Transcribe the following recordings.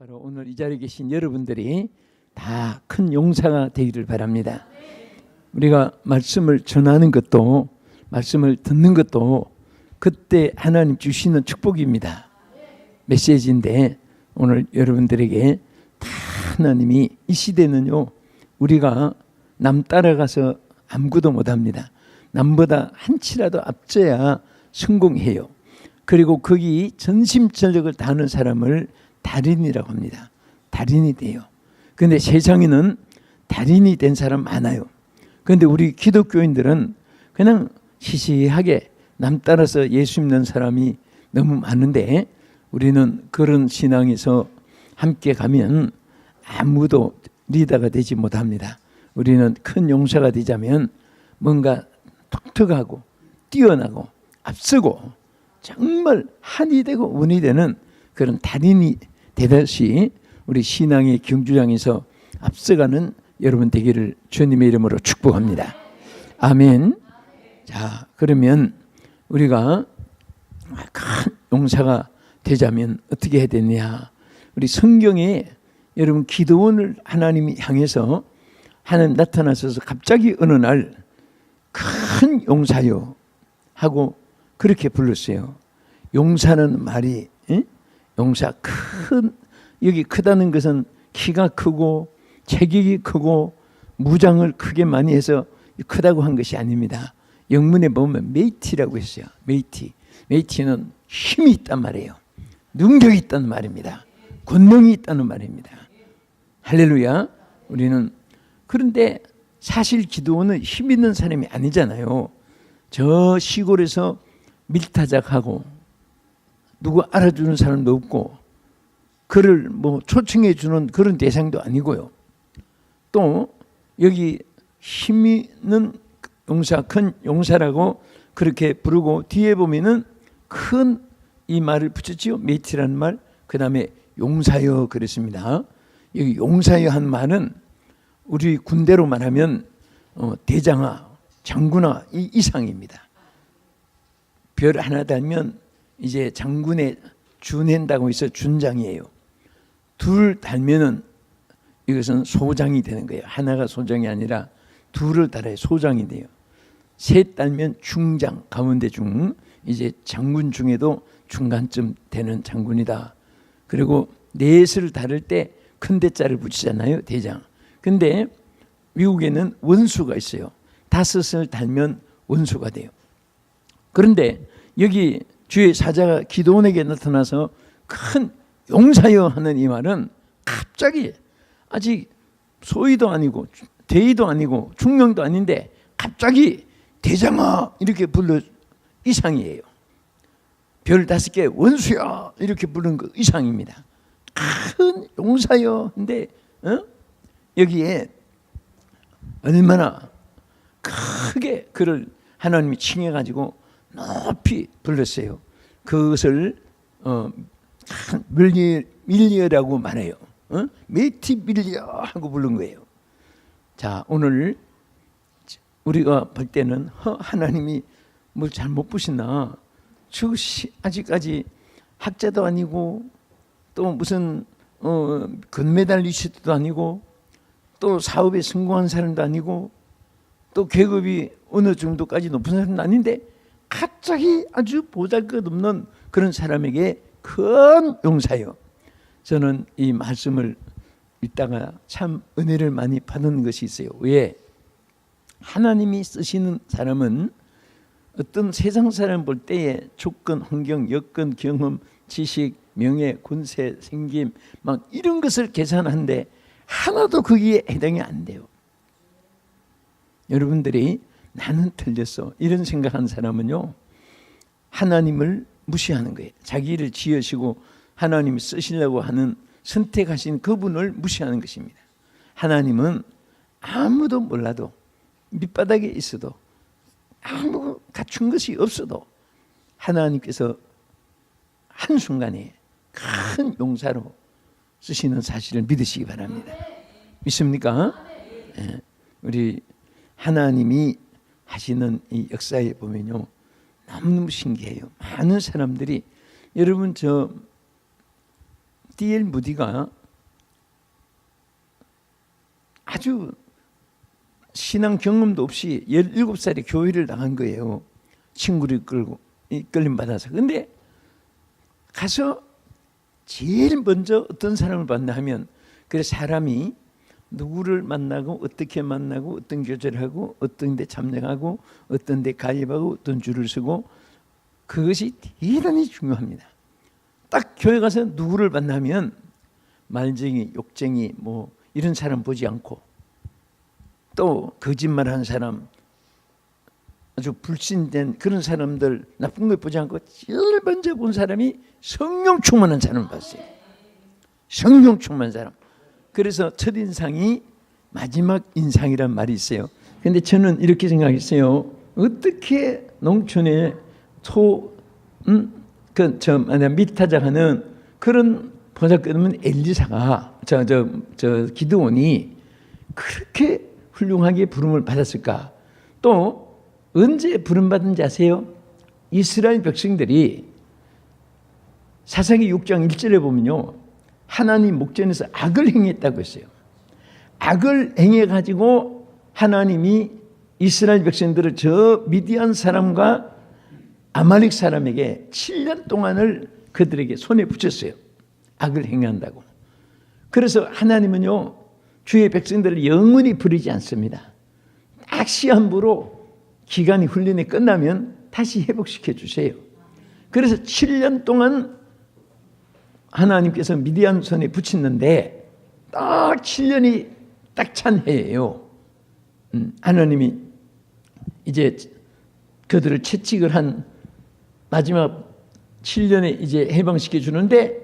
바로 오늘 이 자리에 계신 여러분들이 다 큰 용사가 되기를 바랍니다. 우리가 말씀을 전하는 것도 말씀을 듣는 것도 그때 하나님 주시는 축복입니다. 메시지인데 오늘 여러분들에게 다 하나님이 이 시대는요, 우리가 남 따라가서 아무것도 못합니다. 남보다 한치라도 앞져야 성공해요. 그리고 거기 전심전력을 다하는 사람을 달인이라고 합니다. 달인이 돼요. 그런데 세상에는 달인이 된 사람 많아요. 그런데 우리 기독교인들은 그냥 시시하게 남 따라서 예수 믿는 사람이 너무 많은데, 우리는 그런 신앙에서 함께 가면 아무도 리더가 되지 못합니다. 우리는 큰 용사가 되자면 뭔가 독특하고 뛰어나고 앞서고 정말 한이 되고 운이 되는 그런 달인이 되듯이 우리 신앙의 경주장에서 앞서가는 여러분 되기를 주님의 이름으로 축복합니다. 아멘. 자, 그러면 우리가 큰 용사가 되자면 어떻게 해야 되느냐? 우리 성경에 여러분 기드온을 하나님이 향해서 하나님 나타나셔서 갑자기 어느 날 큰 용사요 하고 그렇게 불렀어요. 용사는 말이 용사 큰, 여기 크다는 것은 키가 크고 체격이 크고 무장을 크게 많이 해서 크다고 한 것이 아닙니다. 영문에 보면 메이티라고 했어요. 메이티는 힘이 있단 말이에요. 능력이 있다는 말입니다. 권능이 있다는 말입니다. 할렐루야. 우리는 그런데 사실 기드온은 힘 있는 사람이 아니잖아요. 저 시골에서 밀타작하고 누구 알아주는 사람도 없고 그를 뭐 초청해 주는 그런 대상도 아니고요. 또 여기 힘 있는 용사, 큰 용사라고 그렇게 부르고 뒤에 보면은 큰 이 말을 붙였지요. 메이티라는 말. 그 다음에 용사여 그랬습니다. 여기 용사여 한 말은 우리 군대로 말하면 대장아, 장군아 이 이상입니다. 별 하나 달면 이제 장군에 준한다고 해서 준장이에요. 둘 달면은 이것은 소장이 되는 거예요. 하나가 소장이 아니라 둘을 달아야 소장이 돼요. 셋 달면 중장, 가운데 중, 이제 장군 중에도 중간쯤 되는 장군이다. 그리고 넷을 다를 때 큰 대자를 붙이잖아요, 대장. 근데 미국에는 원수가 있어요. 다섯을 달면 원수가 돼요. 그런데 여기 주의 사자가 기드온에게 나타나서 큰 용사여 하는 이 말은 갑자기 아직 소위도 아니고 대위도 아니고 중령도 아닌데 갑자기 대장아 이렇게 불러 이상이에요. 별 5개 원수야 이렇게 부르는 거 이상입니다. 큰 용사여. 근데 여기에 얼마나 크게 그를 하나님이 칭해가지고 높이 불렀어요. 그것을 밀리어라고 말해요. 메이티 밀리어 하고 부른 거예요. 자, 오늘 우리가 볼 때는 하나님이 뭘 잘못 보시나, 아직까지 학자도 아니고 또 무슨 금메달리스트도 아니고 또 사업에 성공한 사람도 아니고 또 계급이 어느 정도까지 높은 사람도 아닌데 갑자기 아주 보잘것없는 그런 사람에게 큰 용사요. 저는 이 말씀을 읽다가 참 은혜를 많이 받은 것이 있어요. 왜? 하나님이 쓰시는 사람은 어떤 세상 사람 볼 때에 조건, 환경, 여건, 경험, 지식, 명예, 군세, 생김 막 이런 것을 계산하는데 하나도 거기에 해당이 안 돼요. 여러분들이 나는 틀렸어 이런 생각한 사람은요, 하나님을 무시하는 거예요. 자기를 지으시고 하나님이 쓰시려고 하는 선택하신 그분을 무시하는 것입니다. 하나님은 아무도 몰라도 밑바닥에 있어도 아무 갖춘 것이 없어도 하나님께서 한순간에 큰 용사로 쓰시는 사실을 믿으시기 바랍니다. 믿습니까? 네. 우리 하나님이 하시는 이 역사에 보면요, 너무 신기해요. 많은 사람들이, 여러분 저 D.L. 무디가 아주 신앙 경험도 없이 17살에 교회를 나간 거예요. 친구를 끌고 끌림 받아서. 근데 가서 제일 먼저 어떤 사람을 만나 하면, 그래서 사람이 누구를 만나고 어떻게 만나고 어떤 교제를 하고 어떤 데 참여하고 어떤 데 가입하고 어떤 줄을 서고, 그것이 대단히 중요합니다. 딱 교회 가서 누구를 만나면 말쟁이, 욕쟁이 뭐 이런 사람 보지 않고, 또 거짓말하는 사람, 아주 불신된 그런 사람들, 나쁜 걸 보지 않고 제일 먼저 본 사람이 성령 충만한 사람을 봤어요. 성령 충만한 사람. 그래서 첫인상이 마지막 인상이란 말이 있어요. 근데 저는 이렇게 생각했어요. 어떻게 농촌에 미타작하는 그런 보살끝없는 엘리사가 기드온이 그렇게 훌륭하게 부름을 받았을까? 또 언제 부름받은지 아세요? 이스라엘 백성들이 사사기 6장 1절에 보면요, 하나님 목전에서 악을 행했다고 했어요. 악을 행해가지고 하나님이 이스라엘 백성들을 저 미디안 사람과 아말렉 사람에게 7년 동안을 그들에게 손에 붙였어요. 악을 행한다고. 그래서 하나님은요, 주의 백성들을 영원히 버리지 않습니다. 딱 시한부로 기간이 훈련이 끝나면 다시 회복시켜 주세요. 그래서 7년 동안 하나님께서 미디안 손에 붙였는데 딱 7년이 딱 찬 해예요. 하나님이 이제 그들을 채찍을 한 마지막 7년에 이제 해방시켜 주는데,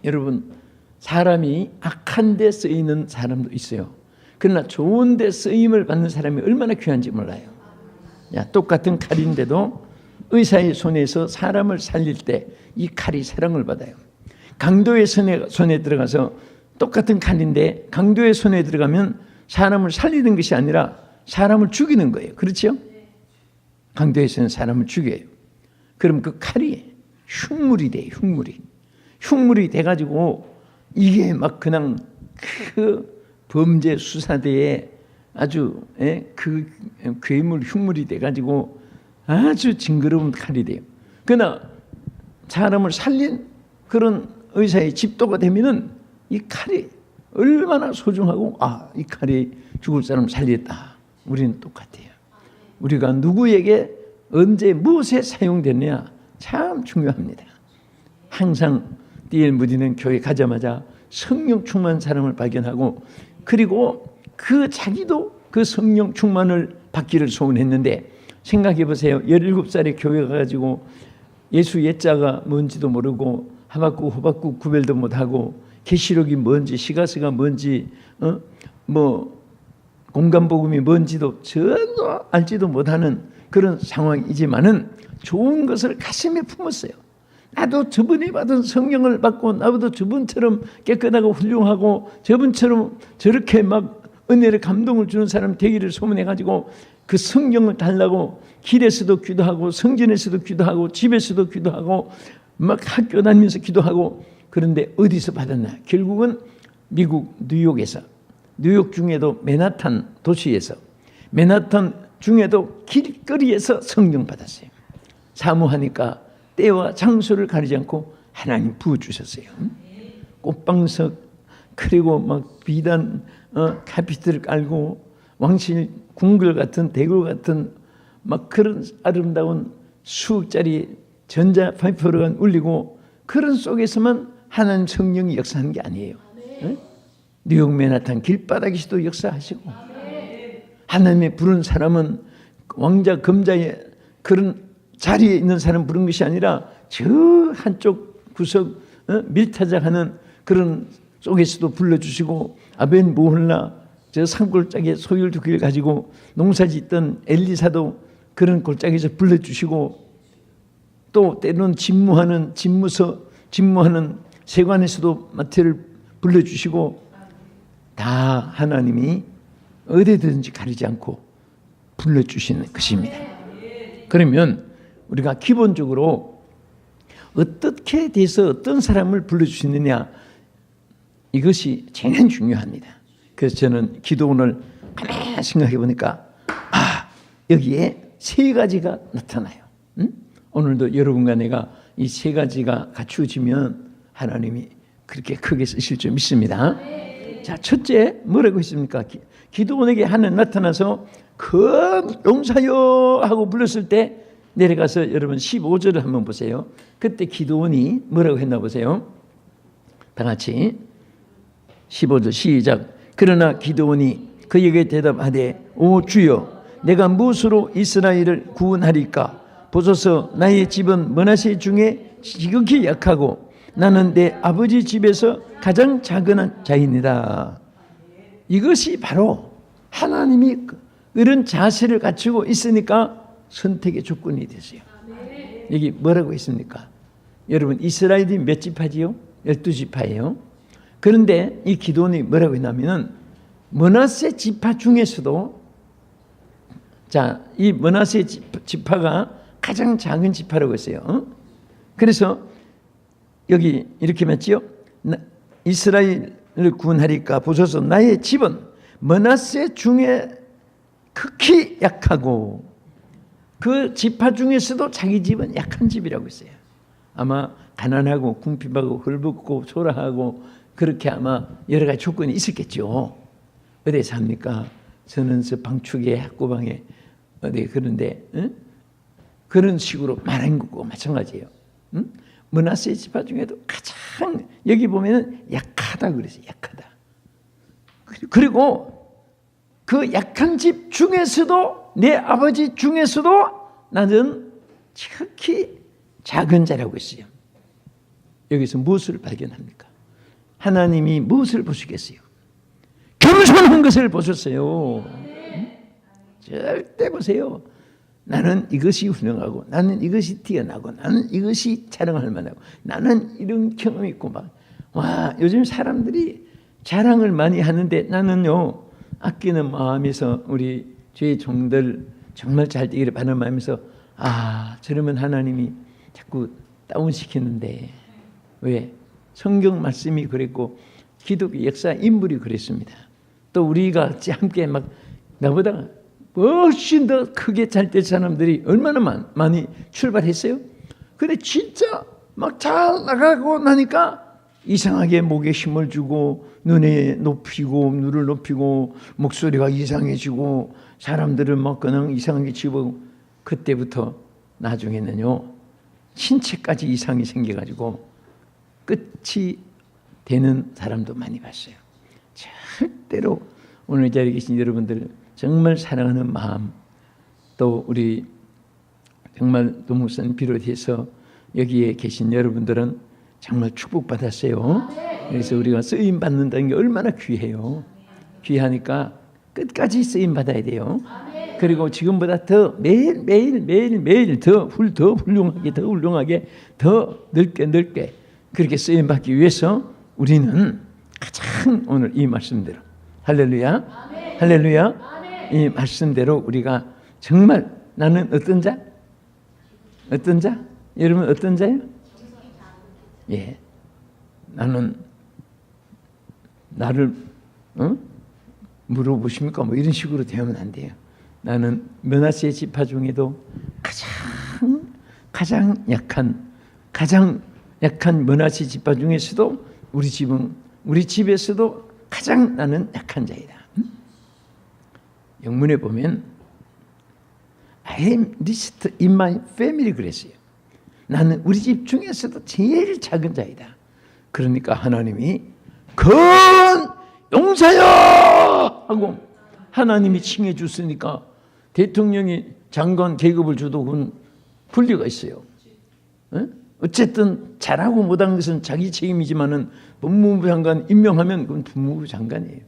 여러분, 사람이 악한 데 쓰이는 사람도 있어요. 그러나 좋은 데 쓰임을 받는 사람이 얼마나 귀한지 몰라요. 똑같은 칼인데도 의사의 손에서 사람을 살릴 때 이 칼이 사랑을 받아요. 강도의 손에 들어가서 똑같은 칼인데 강도의 손에 들어가면 사람을 살리는 것이 아니라 사람을 죽이는 거예요. 그렇죠? 강도의 손은 사람을 죽여요. 그럼 그 칼이 흉물이 돼요. 흉물이 돼가지고 이게 막 그냥 그 범죄 수사대에 아주 그 괴물 흉물이 돼가지고 아주 징그러운 칼이 돼요. 그러나 사람을 살린 그런 의사의 집도가 되면은 이 칼이 얼마나 소중하고, 이 칼이 죽을 사람을 살렸다. 우리는 똑같아요. 우리가 누구에게 언제 무엇에 사용되느냐 참 중요합니다. 항상 D.L. 무디는 교회 가자마자 성령 충만한 사람을 발견하고, 그리고 그 자기도 그 성령 충만을 받기를 소원했는데, 생각해 보세요. 17살에 교회 가가지고 예수 예자가 뭔지도 모르고 하박국 호박국 구별도 못하고 계시록이 뭔지 시가서가 뭔지 뭐 공간복음이 뭔지도 전혀 알지도 못하는 그런 상황이지만은 좋은 것을 가슴에 품었어요. 나도 저분이 받은 성령을 받고 나도 저분처럼 깨끗하고 훌륭하고 저분처럼 저렇게 막 은혜를 감동을 주는 사람 되기를 소문해가지고 그 성령을 달라고 길에서도 기도하고 성전에서도 기도하고 집에서도 기도하고 막 학교 다니면서 기도하고. 그런데 어디서 받았나? 결국은 미국 뉴욕에서, 뉴욕 중에도 맨하탄 도시에서, 맨하탄 중에도 길거리에서 성령 받았어요. 사모하니까 때와 장소를 가리지 않고 하나님 부어주셨어요. 꽃방석, 그리고 막 비단 카피트를 깔고 왕실 궁궐 같은 대궐 같은 막 그런 아름다운 수억짜리 전자 파이프가 울리고, 그런 속에서만 하나님 성령이 역사하는 게 아니에요. 뉴욕 맨하탄 길바닥에서도 역사하시고, 하나님의 부른 사람은 왕자 금자의 그런 자리에 있는 사람 부른 것이 아니라 저 한쪽 구석 밀타작하는 그런 속에서도 불러주시고, 아벤 모홀라 저 산골짜기에 소율 두 개를 가지고 농사짓던 엘리사도 그런 골짜기에서 불러주시고, 또 때로는 집무하는 세관에서도 마태를 불러주시고, 다 하나님이 어디든지 가리지 않고 불러주시는 것입니다. 그러면 우리가 기본적으로 어떻게 돼서 어떤 사람을 불러주시느냐, 이것이 제일 중요합니다. 그래서 저는 기도원을 가만히 생각해 보니까 여기에 세 가지가 나타나요. 오늘도 여러분과 내가 이 세 가지가 갖추어지면 하나님이 그렇게 크게 쓰실 줄 믿습니다. 자, 첫째 뭐라고 했습니까? 기도원에게 하나님 나타나서 큰 용사여 하고 불렀을 때 내려가서 여러분 15절을 한번 보세요. 그때 기도원이 뭐라고 했나 보세요. 다 같이 15절 시작. 그러나 기도원이 그에게 대답하되 오 주여 내가 무엇으로 이스라엘을 구원하리까? 보소서 나의 집은 므낫세 중에 지극히 약하고 나는 내 아버지 집에서 가장 작은 자입니다. 이것이 바로 하나님이 이런 자세를 갖추고 있으니까 선택의 조건이 됐어요. 여기 뭐라고 했습니까? 여러분 이스라엘이 몇 지파지요? 12지파예요. 그런데 이 기도원이 뭐라고 했냐면 므낫세 지파 중에서도 자, 이 므낫세 지파가 가장 작은 지파라고 했어요. 그래서 여기 이렇게 맞지요? 이스라엘을 구원하리까 보소서 나의 집은 므낫세 중에 극히 약하고 그 지파 중에서도 자기 집은 약한 집이라고 했어요. 아마 가난하고 궁핍하고 헐벗고 초라하고 그렇게 아마 여러 가지 조건이 있었겠죠. 어디에 삽니까? 저는 저 방축에 학구방에 어디 그런데 그런 식으로 말한 것과 마찬가지예요. 므낫세 지파 중에도 가장 여기 보면은 약하다 그랬어요. 약하다. 그리고 그 약한 집 중에서도 내 아버지 중에서도 나는 지극히 작은 자라고 했어요. 여기서 무엇을 발견합니까? 하나님이 무엇을 보시겠어요? 겸손한 것을 보셨어요. 절대 보세요. 나는 이것이 훌륭하고 나는 이것이 뛰어나고 나는 이것이 자랑할 만하고 나는 이런 경험이 있고 막 와 요즘 사람들이 자랑을 많이 하는데 나는요 아끼는 마음에서 우리 주의 종들 정말 잘 되기를 바라는 마음에서 저러면 하나님이 자꾸 다운시키는데 왜? 성경 말씀이 그랬고 기독교 역사 인물이 그랬습니다. 또 우리가 함께 막 나보다 훨씬 더 크게 잘 된 사람들이 얼마나 많이 출발했어요. 근데 진짜 막 잘 나가고 나니까 이상하게 목에 힘을 주고 눈에 높이고 눈을 높이고 목소리가 이상해지고 사람들을 막 그냥 이상하게 집어보고 그때부터 나중에는요 신체까지 이상이 생겨가지고 끝이 되는 사람도 많이 봤어요. 절대로 오늘 이 자리에 계신 여러분들 정말 사랑하는 마음 또 우리 정말 노목사님 비롯해서 여기에 계신 여러분들은 정말 축복받았어요. 그래서 우리가 쓰임 받는다는 게 얼마나 귀해요. 귀하니까 끝까지 쓰임 받아야 돼요. 그리고 지금보다 더 매일 더 훌륭하게 더 넓게 그렇게 쓰임 받기 위해서 우리는 가장 오늘 이 말씀대로 할렐루야 할렐루야 이 말씀대로 우리가 정말 나는 어떤 자? 어떤 자? 여러분 어떤 자예요? 예, 나는 나를 물어보십니까? 뭐 이런 식으로 대하면 안 돼요. 나는 므낫세 지파 중에도 가장 약한 므낫세 지파 중에서도 우리 집에서도 가장 나는 약한 자이다. 영문에 보면 I am least in my family 그랬어요. 나는 우리 집 중에서도 제일 작은 자이다. 그러니까 하나님이 큰 용사여 하고 하나님이 칭해 줬으니까 대통령이 장관 계급을 줘도 그건 분리가 있어요. 어쨌든 잘하고 못한 것은 자기 책임이지만은 법무부 장관 임명하면 그건 법무부 장관이에요.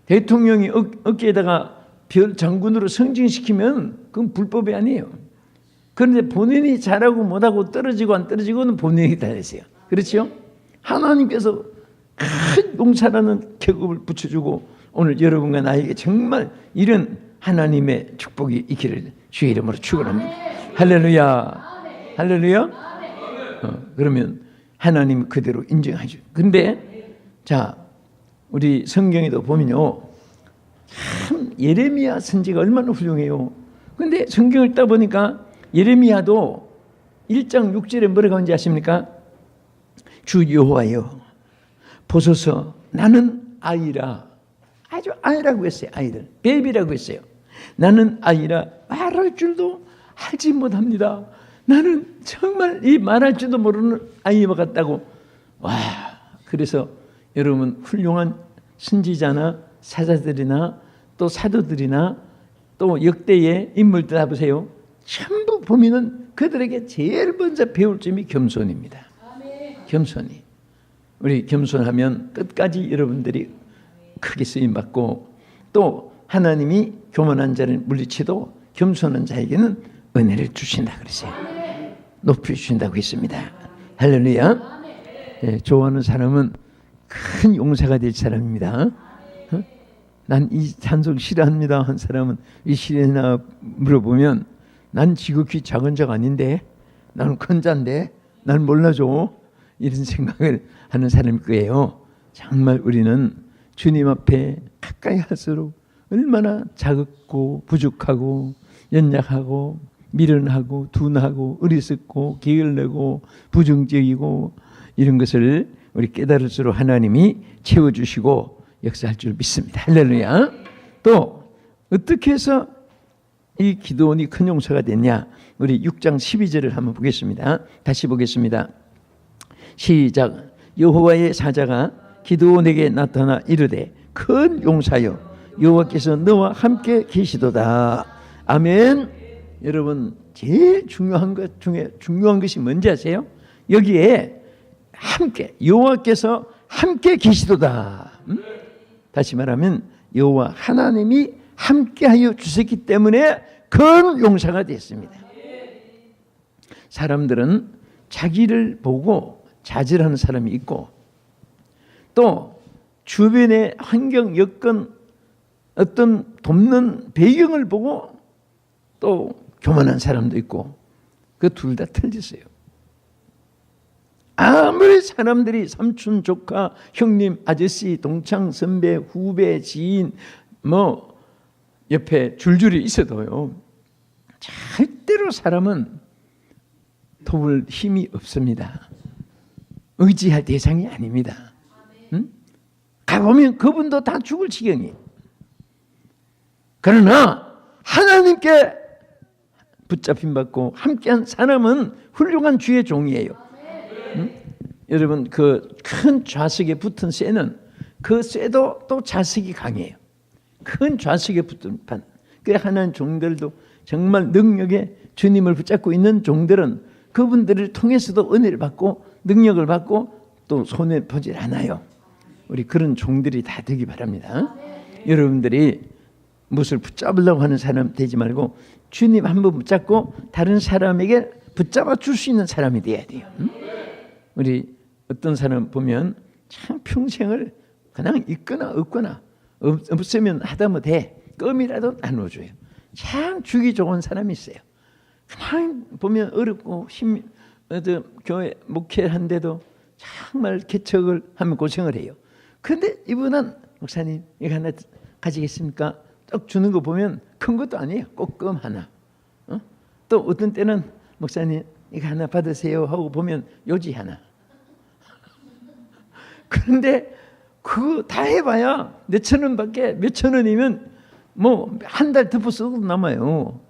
대통령이 어깨에다가 별 장군으로 승진시키면 그건 불법이 아니에요. 그런데 본인이 잘하고 못하고 떨어지고 안 떨어지고는 본인이 다 했어요. 그렇죠? 하나님께서 큰 용사라는 계급을 붙여주고 오늘 여러분과 나에게 정말 이런 하나님의 축복이 있기를 주의 이름으로 축원합니다. 할렐루야. 할렐루야. 그러면 하나님 그대로 인정하죠. 근데 자, 우리 성경에도 보면요, 참 예레미야 선지가 얼마나 훌륭해요. 근데 성경을 읽다 보니까 예레미야도 1장 6절에 뭐라고 하는지 아십니까? 주 여호와여 보소서 나는 아이라. 아주 아이라고 했어요. 아이를 베이비라고 했어요. 나는 아이라 말할 줄도 알지 못합니다. 나는 정말 이 말할 줄도 모르는 아이와 같다고. 와, 그래서 여러분 훌륭한 선지자나 사자들이나 또 사도들이나 또 역대의 인물들 다 보세요. 전부 보면은 그들에게 제일 먼저 배울 점이 겸손입니다. 겸손이. 우리 겸손하면 끝까지 여러분들이 크게 쓰임받고, 또 하나님이 교만한 자를 물리치도 겸손한 자에게는 은혜를 주신다 그러세요. 높이 주신다고 했습니다. 할렐루야. 예, 좋아하는 사람은 큰 용사가 될 사람입니다. 난 이 찬송 싫어합니다 한 사람은 이 시리나 물어보면 난 지극히 작은 자가 아닌데, 나는 큰 자인데 난 몰라줘, 이런 생각을 하는 사람일 거예요. 정말 우리는 주님 앞에 가까이 할수록 얼마나 작고 부족하고 연약하고 미련하고 둔하고 어리석고 게을르고 부정적이고 이런 것을 우리 깨달을수록 하나님이 채워주시고 역사할 줄 믿습니다. 할렐루야. 또 어떻게 해서 이 기드온이 큰 용사가 됐냐? 우리 6장 12절을 한번 보겠습니다. 다시 보겠습니다. 시작. 여호와의 사자가 기드온에게 나타나 이르되 큰 용사여 여호와께서 너와 함께 계시도다. 아멘. 여러분 제일 중요한 것 중에 중요한 것이 뭔지 아세요? 여기에 함께, 여호와께서 함께 계시도다. 다시 말하면 여호와 하나님이 함께하여 주셨기 때문에 큰 용사가 됐습니다. 사람들은 자기를 보고 자질하는 사람이 있고, 또 주변의 환경, 여건, 어떤 돕는 배경을 보고 또 교만한 사람도 있고, 그 둘 다 틀렸어요. 아무리 사람들이 삼촌, 조카, 형님, 아저씨, 동창, 선배, 후배, 지인 뭐 옆에 줄줄이 있어도요, 절대로 사람은 도울 힘이 없습니다. 의지할 대상이 아닙니다. 응? 가보면 그분도 다 죽을 지경이에요. 그러나 하나님께 붙잡힘 받고 함께한 사람은 훌륭한 주의 종이에요. 응? 여러분 그 큰 좌석에 붙은 쇠는 그 쇠도 또 자석이 강해요. 큰 좌석에 붙은 판. 그 하나님 종들도 정말 능력에 주님을 붙잡고 있는 종들은 그분들을 통해서도 은혜를 받고 능력을 받고 또 손에 보질 않아요. 우리 그런 종들이 다 되기 바랍니다. 여러분들이 무엇을 붙잡으려고 하는 사람 되지 말고 주님 한번 붙잡고 다른 사람에게 붙잡아 줄 수 있는 사람이 돼야 돼요. 우리 어떤 사람 보면 참 평생을 그냥 있거나 없거나 없으면 하다못해 껌이라도 나눠줘요. 참 주기 좋은 사람이 있어요. 그냥 보면 어렵고 교회 목회한데도 정말 개척을 하면 고생을 해요. 그런데 이분은 목사님 이거 하나 가지겠습니까? 딱 주는 거 보면 큰 것도 아니에요. 꼭 껌 하나. 또 어떤 때는 목사님 이거 하나 받으세요 하고 보면 요지 하나. 그런데 그거 다 해봐야 몇천 원밖에, 몇천 원이면 뭐 한 달 덮어 써도 남아요.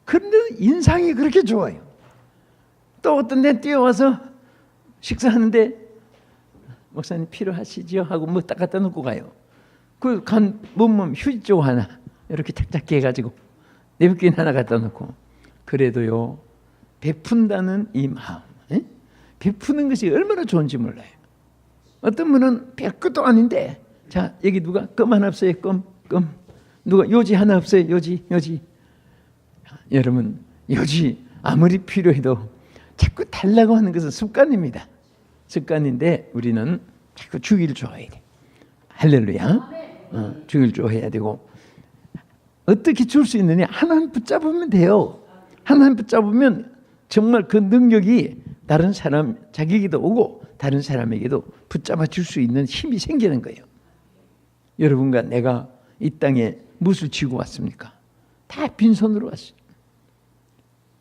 그런데 인상이 그렇게 좋아요. 또 어떤 데 뛰어와서 식사하는데 목사님 필요하시죠? 하고 뭐 딱 갖다 놓고 가요. 그 간 몸 휴지쪽 하나 이렇게 착착 해가지고 내비킨 하나 갖다 놓고. 그래도요 베푼다는 이 마음, 베푸는 것이 얼마나 좋은지 몰라요. 어떤 분은 별것도 아닌데, 자 여기 누가 껌 하나 없어요? 껌. 누가 요지 하나 없어요? 요지. 여러분 요지 아무리 필요해도 자꾸 달라고 하는 것은 습관입니다. 습관인데 우리는 자꾸 주기를 좋아해야 돼. 할렐루야. 주기를 좋아해야 되고, 어떻게 줄 수 있느냐? 하나님 붙잡으면 돼요. 하나님 붙잡으면 정말 그 능력이 다른 사람 자기에게도 오고 다른 사람에게도 붙잡아 줄 수 있는 힘이 생기는 거예요. 여러분과 내가 이 땅에 무엇을 쥐고 왔습니까? 다 빈손으로 왔어요.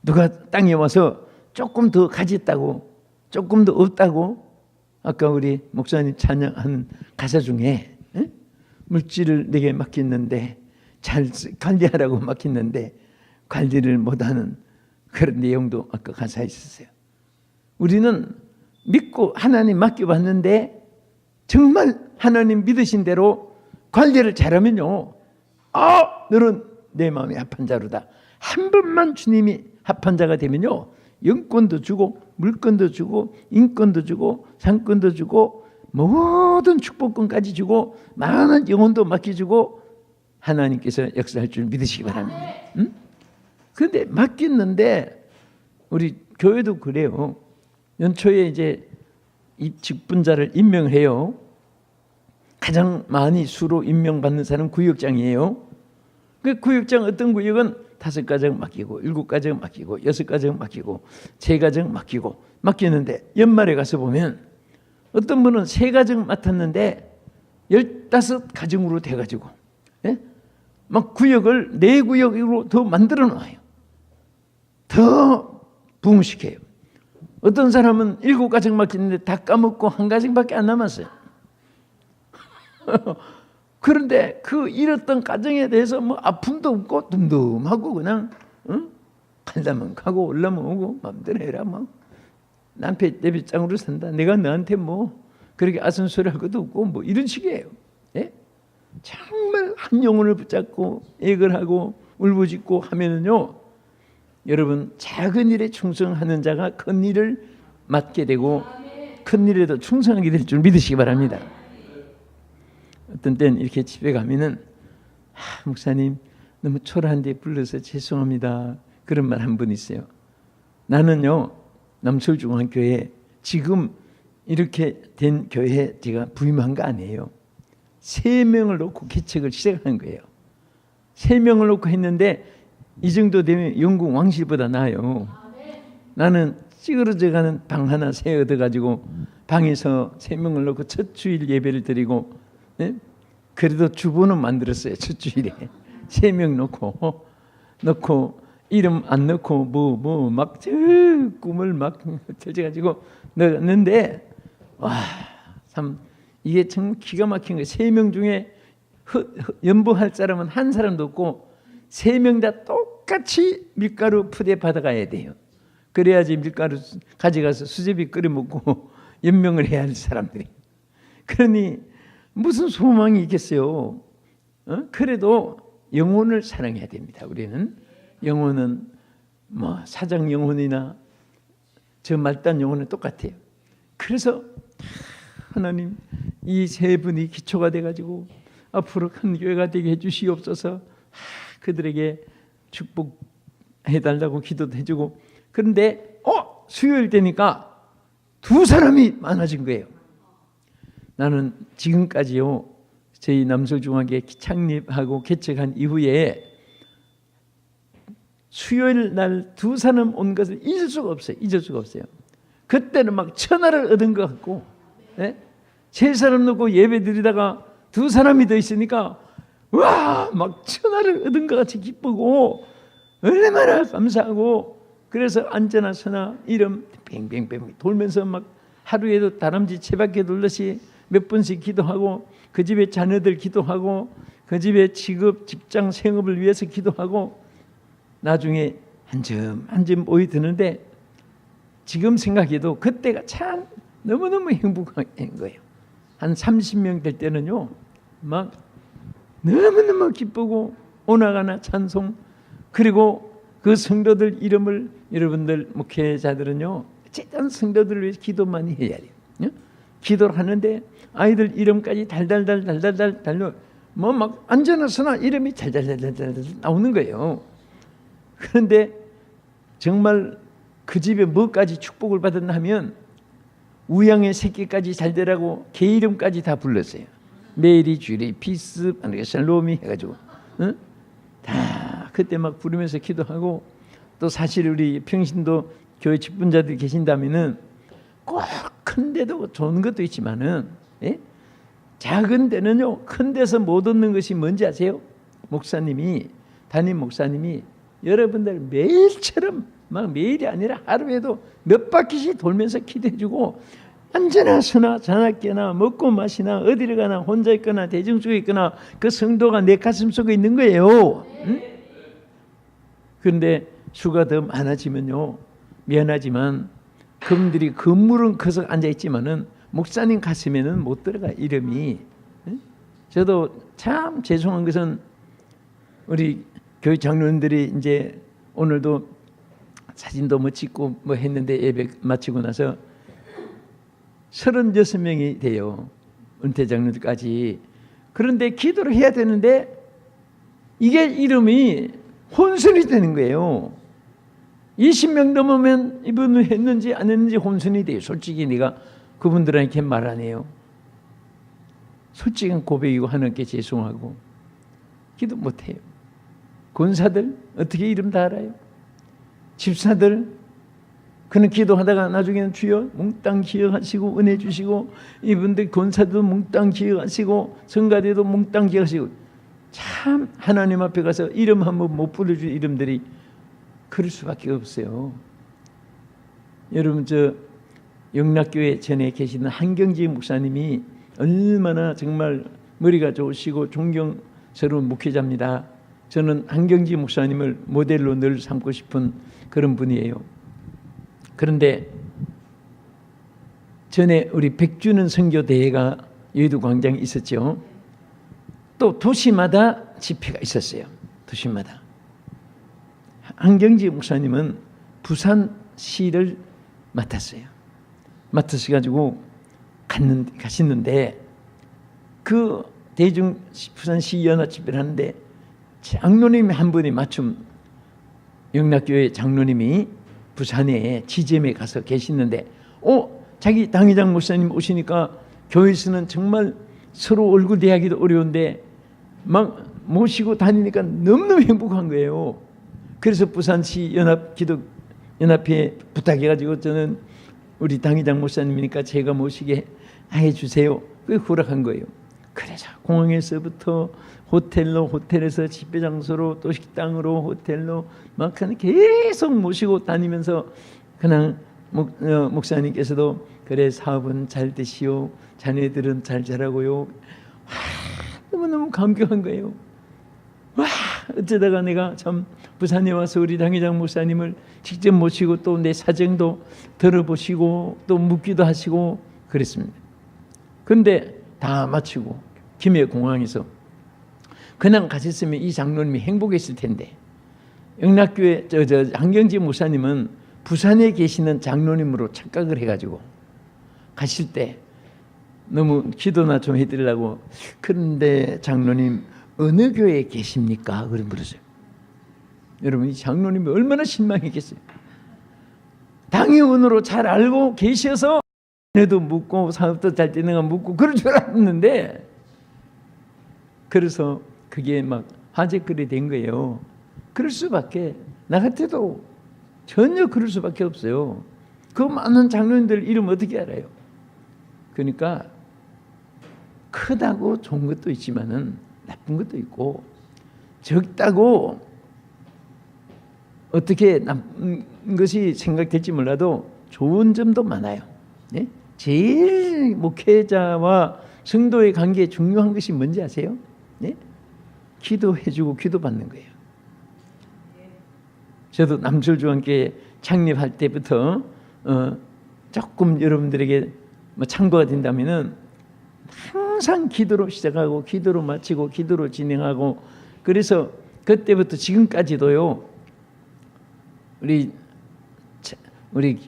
누가 땅에 와서 조금 더 가졌다고, 조금 더 없다고, 아까 우리 목사님 찬양한 가사 중에 물질을 내게 맡겼는데 잘 관리하라고 맡겼는데 관리를 못하는 그런 내용도 아까 가사에 있었어요. 우리는 믿고 하나님 맡겨봤는데 정말 하나님 믿으신 대로 관리를 잘하면요, 너는 내 마음에 합한 자로다. 한 번만 주님이 합한 자가 되면요, 영권도 주고 물권도 주고 인권도 주고 상권도 주고 모든 축복권까지 주고 많은 영혼도 맡겨주고 하나님께서 역사할 줄 믿으시기 바랍니다. 그런데 맡겼는데 우리 교회도 그래요. 연초에 이제 이 직분자를 임명을 해요. 가장 많이 수로 임명받는 사람은 구역장이에요. 그 구역장 어떤 구역은 5가정 맡기고 7가정 맡기고 6가정 맡기고 3가정 맡기고 맡기는데 연말에 가서 보면 어떤 분은 3가정 맡았는데 15가정으로 돼가지고 막 구역을 4구역으로 더 만들어 놓아요. 더 부흥시켜요. 어떤 사람은 7가정 맡겼는데 다 까먹고 1가정밖에 안 남았어요. 그런데 그 잃었던 가정에 대해서 뭐 아픔도 없고 dumdum하고 그냥 갈라면 가고 올라면 오고 마음대로 해라. 뭐 남편 내 빗장으로 산다. 내가 너한테 뭐 그렇게 아선소리 할 것도 없고 뭐 이런 식이에요. 예? 정말 한 영혼을 붙잡고 애걸 하고 울부짖고 하면은요, 여러분 작은 일에 충성하는 자가 큰 일을 맡게 되고 큰 일에도 충성하게 될 줄 믿으시기 바랍니다. 어떤 때는 이렇게 집에 가면은 목사님 너무 초라한 데 불러서 죄송합니다. 그런 말 한 분 있어요. 나는요, 남서울중앙교회 지금 이렇게 된 교회에 제가 부임한 거 아니에요. 3명을 놓고 개척을 시작한 거예요. 3명을 놓고 했는데 이 정도 되면 영국 왕실보다 나아요. 나는 찌그러져 가는 방 하나 새 얻어가지고 방에서 3명을 놓고 첫 주일 예배를 드리고, 그래도 주보는 만들었어요. 첫 주일에 3명 넣고 이름 안 넣고 막 꿈을 막 펼쳐가지고 넣었는데, 와, 참 이게 참 기가 막힌 거예요. 3명 중에 연보할 사람은 한 사람도 없고 3명 다 똑같이 밀가루 푸대 받아가야 돼요. 그래야지 밀가루 가져가서 수제비 끓여 먹고 연명을 해야 할 사람들이. 그러니 무슨 소망이 있겠어요? 그래도 영혼을 사랑해야 됩니다. 우리는 영혼은 뭐 사장 영혼이나 저 말단 영혼은 똑같아요. 그래서 하나님 이 3분이 기초가 돼가지고 앞으로 큰 교회가 되게 해주시옵소서. 그들에게 축복해달라고 기도도 해주고, 그런데 수요일 되니까 2사람이 많아진 거예요. 나는 지금까지요, 저희 남서울중앙교회 창립하고 개척한 이후에 수요일 날 2사람 온 것을 잊을 수가 없어요. 그때는 막 천하를 얻은 것 같고, 3사람 놓고 예배 드리다가 2사람이 더 있으니까 와, 막 천하를 얻은 것 같이 기쁘고 얼마나 감사하고, 그래서 앉아나 서나 이름 뱅뱅뱅 돌면서 막 하루에도 다람쥐 채바퀴 돌듯이 몇 번씩 기도하고, 그 집의 자녀들 기도하고, 그 집의 직업 직장 생업을 위해서 기도하고, 나중에 한 점 오이 드는데 지금 생각해도 그때가 참 너무너무 행복한 거예요. 한 30명 될 때는요, 막 너무너무 기쁘고 오나가나 찬송, 그리고 그 성도들 이름을, 여러분들 목회자들은요 어쨌든 성도들을 위해서 기도 많이 해야 돼요. 기도를 하는데 아이들 이름까지 달달달 뭐 막 앉아나서나 이름이 달달달달 나오는 거예요. 그런데 정말 그 집에 뭐까지 축복을 받았나 하면 우양의 새끼까지 잘 되라고 개 이름까지 다 불렀어요. 메리, 주리, 피스, 샬롬이 해가지고 다 그때 막 부르면서 기도하고, 또 사실 우리 평신도 교회 직분자들이 계신다면은 꼭 큰 데도 좋은 것도 있지만은, 예? 작은 데는요, 큰 데서 못 얻는 것이 뭔지 아세요? 담임 목사님이 여러분들 매일처럼, 막 매일이 아니라 하루에도 몇 바퀴씩 돌면서 기도해주고, 언제나 서나 저녁에나 먹고 마시나 어디를 가나 혼자 있거나 대중 속에 있거나 그 성도가 내 가슴 속에 있는 거예요. 응? 그런데 수가 더 많아지면요, 미안하지만 그분들이 건물은 커서 앉아있지만은 목사님 가슴에는 못 들어가, 이름이. 응? 저도 참 죄송한 것은 우리 교회 장로님들이 이제 오늘도 사진도 뭐 찍고 뭐 했는데 예배 마치고 나서 36명이 돼요. 은퇴 장로들까지. 그런데 기도를 해야 되는데 이게 이름이 혼선이 되는 거예요. 20명 넘으면 이분은 했는지 안 했는지 혼선이 돼요. 솔직히 내가 그분들한테 말 안 해요. 솔직한 고백이고 하나님께 죄송하고 기도 못 해요. 권사들 어떻게 이름 다 알아요? 집사들 그는 기도하다가 나중에는 주여 몽땅 기억하시고 은혜 주시고, 이분들 권사도 몽땅 기억하시고 성가대도 몽땅 기억하시고, 참 하나님 앞에 가서 이름 한번 못 불러줄 이름들이 그럴 수밖에 없어요. 여러분, 저 영락교회 전에 계시는 한경지 목사님이 얼마나 정말 머리가 좋으시고 존경스러운 목회자입니다. 저는 한경지 목사님을 모델로 늘 삼고 싶은 그런 분이에요. 그런데 전에 우리 백주는 선교대회가 여의도 광장에 있었죠. 또 도시마다 집회가 있었어요. 도시마다. 한경지 목사님은 부산시를 맡았어요. 맡으셔가지고 가시는데 그 대중 부산시 연합집회를 하는데 장로님 한 분이 마침 영락교회 장로님이 부산에 지점에 가서 계시는데 자기 당회장 목사님 오시니까 교회에서는 정말 서로 얼굴 대하기도 어려운데 막 모시고 다니니까 너무너무 행복한 거예요. 그래서 부산시 연합회 부탁해가지고 저는 우리 당회장 목사님이니까 제가 모시게 해주세요. 그게 허락한 거예요. 그래서 공항에서부터 호텔에서 집회 장소로 또 식당으로 호텔로 막 계속 모시고 다니면서 그냥 목사님께서도 그래 사업은 잘 되시오, 자네들은 잘 자라고요. 너무너무 감격한 거예요. 와, 어쩌다가 내가 참 부산에 와서 우리 당회장 목사님을 직접 모시고 또 내 사정도 들어보시고 또 묻기도 하시고 그랬습니다. 그런데 다 마치고 김해공항에서 그냥 가셨으면 이 장로님이 행복했을 텐데, 영락교회 한경지 목사님은 부산에 계시는 장로님으로 착각을 해가지고 가실 때 너무 기도나 좀 해드리려고, 그런데 장로님 어느 교회에 계십니까? 그런 물었어요. 여러분, 이 장로님이 얼마나 실망했겠어요. 당회원으로 잘 알고 계셔서 애도 묻고 사업도 잘 되는 거 묻고 그럴 줄 알았는데, 그래서 그게 막 화제거리 된 거예요. 그럴 수밖에, 나 같아도 전혀 그럴 수밖에 없어요. 그 많은 장로님들 이름 어떻게 알아요? 그러니까 크다고 좋은 것도 있지만은 나쁜 것도 있고, 적다고 어떻게 나쁜 것이 생각될지 몰라도 좋은 점도 많아요. 네? 제일 목회자와 성도의 관계에 중요한 것이 뭔지 아세요? 네? 기도해주고 기도받는 거예요. 저도 남철중앙교회 창립할 때부터 조금 여러분들에게 뭐 참고가 된다면은 항상 기도로 시작하고 기도로 마치고 기도로 진행하고, 그래서 그때부터 지금까지도요. 우리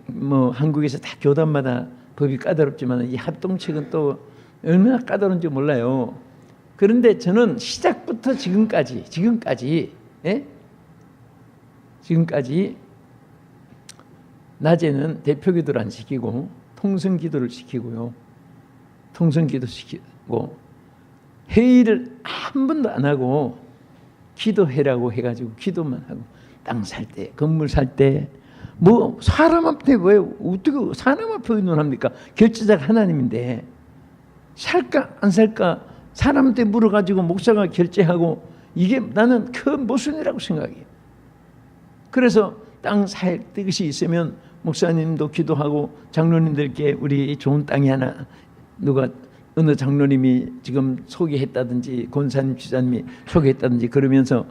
뭐 한국에서 다 교단마다 법이 까다롭지만 이 합동책은 또 얼마나 까다로운지 몰라요. 그런데 저는 시작부터 지금까지 낮에는 대표기도를 안 시키고 통성기도를 시키고요. 통성기도 시키고 회의를 한 번도 안 하고 기도해라고 해가지고 기도만 하고, 땅 살 때, 건물 살 때, 뭐 사람 앞에 왜 어떻게 사람 앞에 의논합니까? 결제자가 하나님인데 살까 안 살까 사람한테 물어가지고 목사가 결제하고 이게 나는 큰 모순이라고 생각해요. 그래서 땅 살 뜻이 있으면 목사님도 기도하고 장로님들께 우리 좋은 땅이 하나 누가 어느 장로님이 지금 소개했다든지 권사님 주사님이 소개했다든지 그러면서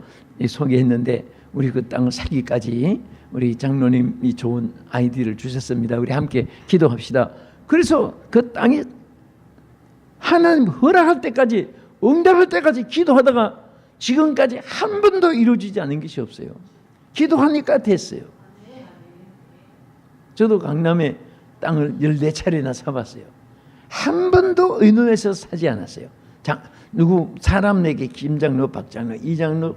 소개했는데 우리 그 땅을 사기까지 우리 장로님이 좋은 아이디어를 주셨습니다. 우리 함께 기도합시다. 그래서 그 땅이 하나님 허락할 때까지 응답할 때까지 기도하다가 지금까지 한 번도 이루어지지 않은 것이 없어요. 기도하니까 됐어요. 저도 강남에 땅을 14차례나 사봤어요. 한 번도 의논해서 사지 않았어요. 누구 사람에게 김장로, 박장로, 이장로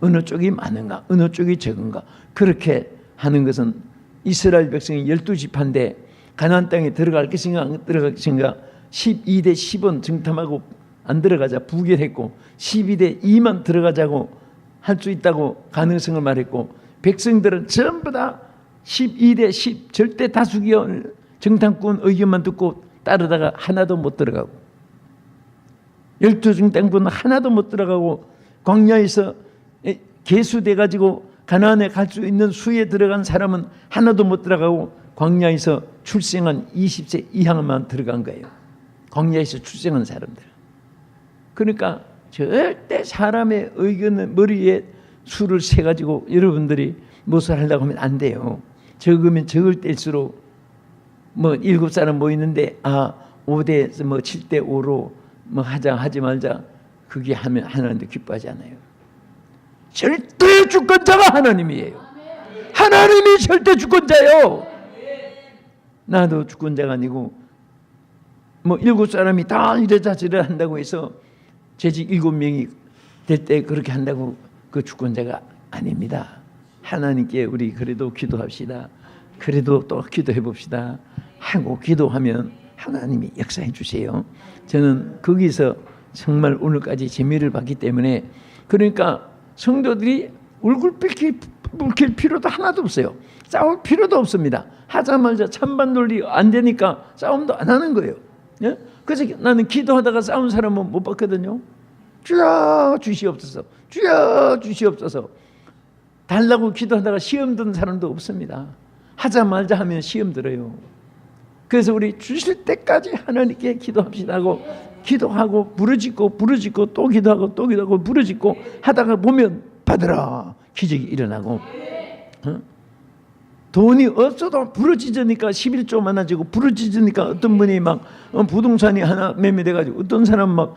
어느 쪽이 많은가, 어느 쪽이 적은가 그렇게 하는 것은 이스라엘 백성이 12지파인데 가나안 땅에 들어갈 것인가 안 들어갈 것인가 12대 10은 정탐하고 안 들어가자 부결했고 12대 2만 들어가자고 할 수 있다고 가능성을 말했고 백성들은 전부 다 12대 10 절대 다수결 정탐꾼 의견만 듣고 따르다가 하나도 못 들어가고 12정탐꾼은 하나도 못 들어가고 광야에서 계수돼 가지고 가나안에 갈 수 있는 수에 들어간 사람은 하나도 못 들어가고 광야에서 출생한 20세 이하만 들어간 거예요. 광야에서 출생한 사람들. 그러니까 절대 사람의 의견을 머리에 수를 세 가지고 여러분들이 무엇을 하려고 하면 안 돼요. 적으면 적을 때일수록 뭐 7사람 모이는데 5대 뭐 7대 5로 뭐 하자 하지 말자 그게 하면 하나님도 기뻐하지 않아요. 절대 주권자가 하나님이에요. 하나님이 절대 주권자예요. 나도 주권자가 아니고 뭐 7사람이 다 이러자 저러자 한다고 해서 재직 7명이 될 때 그렇게 한다고 그 주권자가 아닙니다. 하나님께 우리 그래도 기도합시다. 그래도 또 기도해 봅시다. 하고 기도하면 하나님이 역사해 주세요. 저는 거기서 정말 오늘까지 재미를 봤기 때문에 그러니까 성도들이 얼굴 붉힐 필요도 하나도 없어요. 싸울 필요도 없습니다. 하자마자 찬반 논리 안 되니까 싸움도 안 하는 거예요. 예? 그래서 나는 기도하다가 싸운 사람은 못 봤거든요. 주여 주시옵소서, 주여 주시옵소서. 달라고 기도하다가 시험 든 사람도 없습니다. 하자마자 하면 시험 들어요. 그래서 우리 주실 때까지 하나님께 기도합시다 하고 기도하고 부르짖고 또 기도하고 또 기도하고 부르짖고 하다가 보면 받으라 기적이 일어나고 돈이 없어도 부르짖으니까 11조 많아지고 부르짖으니까 어떤 분이 막 부동산이 하나 매매돼가지고 어떤 사람 막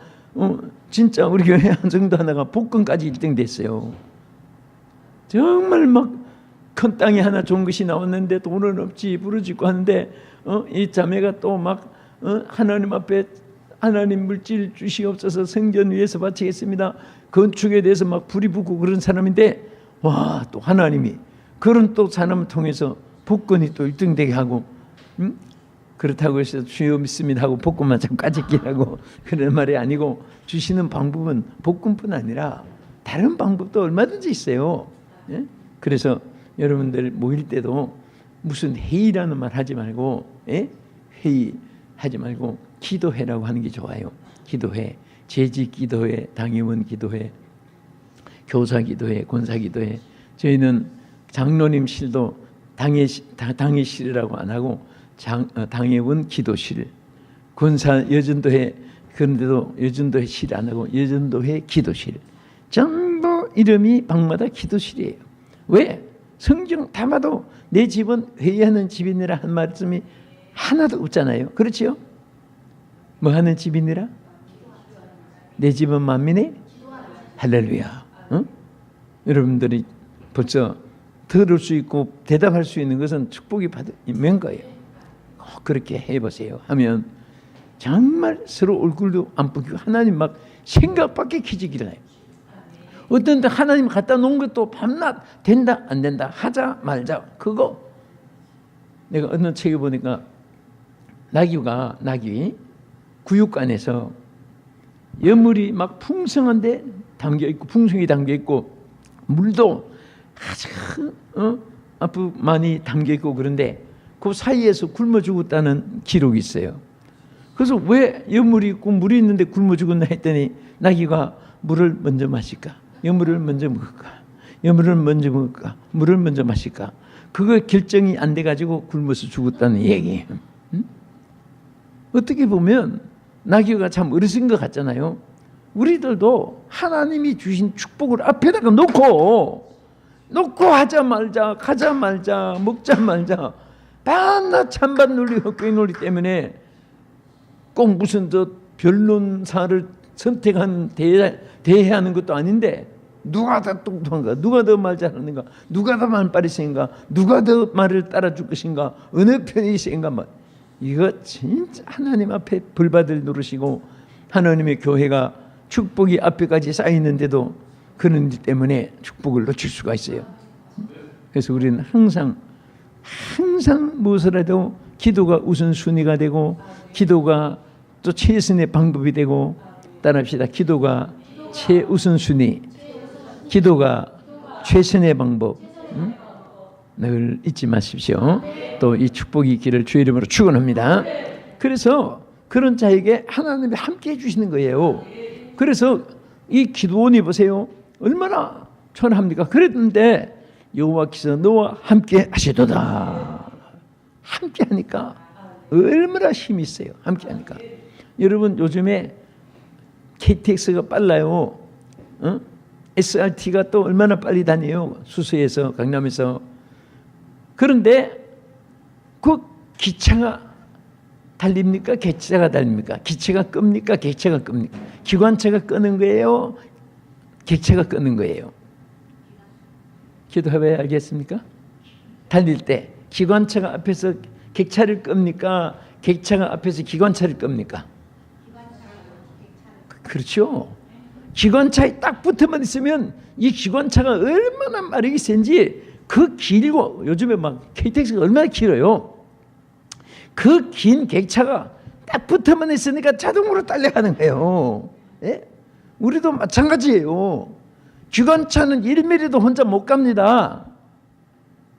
진짜 우리 교회 한 성도 하나가 복권까지 1등 됐어요. 정말 막 큰 땅이 하나 좋은 것이 나왔는데 돈은 없지 부르짖고 하는데 이 자매가 또 막 하나님 앞에 하나님 물질 주시옵소서 성전 위에서 바치겠습니다. 건축에 대해서 막 불이 붙고 그런 사람인데 와 또 하나님이 그런 또 사람을 통해서 복권이 또 1등 되게 하고 그렇다고 해서 주여 믿습니다 하고 복권만 좀 까짓기 하고 그런 말이 아니고 주시는 방법은 복권뿐 아니라 다른 방법도 얼마든지 있어요. 예? 그래서 여러분들 모일 때도 무슨 회의라는 말 하지 말고 회의 하지 말고 기도회라고 하는 게 좋아요. 기도회, 재직 기도회, 당회원 기도회, 교사 기도회, 권사 기도회. 저희는 장로님실도 당회실이라고 안 하고 당회원 기도실, 권사 여전도회 그런데도 여전도회 실 안 하고 여전도회 기도실. 전부 이름이 방마다 기도실이에요. 왜? 성경 다 봐도 내 집은 회의하는 집이니라 한 말씀이 하나도 없잖아요. 그렇지요? 뭐 하는 집이니라? 내 집은 만민의 할렐루야. 여러분들이 벌써 들을 수 있고 대답할 수 있는 것은 축복이 받은 거예요. 꼭 그렇게 해보세요. 하면 정말 서로 얼굴도 안 붉히고 하나님 막 생각밖에 기적이 일어나요. 어떤 때 하나님 갖다 놓은 것도 밤낮 된다 안 된다 하자 말자 그거 내가 어느 책에 보니까 나귀 구육간에서 여물이 막 풍성한데 담겨 있고 풍성이 담겨 있고 물도 아주 앞으로 많이 담겨 있고 그런데 그 사이에서 굶어 죽었다는 기록이 있어요. 그래서 왜 여물이 있고 물이 있는데 굶어 죽었나 했더니 나귀가 물을 먼저 마실까? 여물을 먼저 먹을까? 여물을 먼저 먹을까? 물을 먼저 마실까? 그거 결정이 안 돼가지고 굶어서 죽었다는 얘기예요. 어떻게 보면 나귀가 참 어르신 것 같잖아요. 우리들도 하나님이 주신 축복을 앞에다가 놓고 하자 말자, 가자 말자, 먹자 말자, 반나 찬반 논리, 헛되이 논리 때문에 꼭 무슨 저 변론사를 선택한 대해하는 것도 아닌데 누가 더 똑똑한가, 누가 더 말 잘하는가, 누가 더 말빨이 센가, 누가 더 말을 따라줄 것인가, 어느 편이 센가, 이거 진짜 하나님 앞에 벌받을 노릇이고 하나님의 교회가 축복이 앞에까지 쌓이는데도 그런 일 때문에 축복을 놓칠 수가 있어요. 그래서 우리는 항상 무엇을 해도 기도가 우선순위가 되고 기도가 또 최선의 방법이 되고, 따라합시다. 기도가 최우선순위, 기도가 최선의 방법. 늘 잊지 마십시오. 또 이 축복이 있기를 주의 이름으로 축원합니다. 그래서 그런 자에게 하나님이 함께 해주시는 거예요. 그래서 이 기도원이 보세요. 얼마나 천합니까? 그랬는데 여호와께서 너와 함께 하시도다. 함께 하니까 얼마나 힘이 있어요. 함께 하니까. 여러분 요즘에 KTX가 빨라요. SRT가 또 얼마나 빨리 다녀요. 수서에서 강남에서. 그런데 그 기차가 달립니까? 객차가 달립니까? 기차가 끕니까? 객차가 끕니까? 기관차가 끄는 거예요? 객차가 끄는 거예요? 기도해봐야 알겠습니까? 달릴 때 기관차가 앞에서 객차를 끕니까? 객차가 앞에서 기관차를 끕니까? 그렇죠. 기관차에 딱 붙어만 있으면 이 기관차가 얼마나 마력이 센지, 그 길고 요즘에 막 KTX가 얼마나 길어요. 그 긴 객차가 딱 붙어만 있으니까 자동으로 달려가는 거예요. 예? 우리도 마찬가지예요. 기관차는 1mm도 혼자 못 갑니다.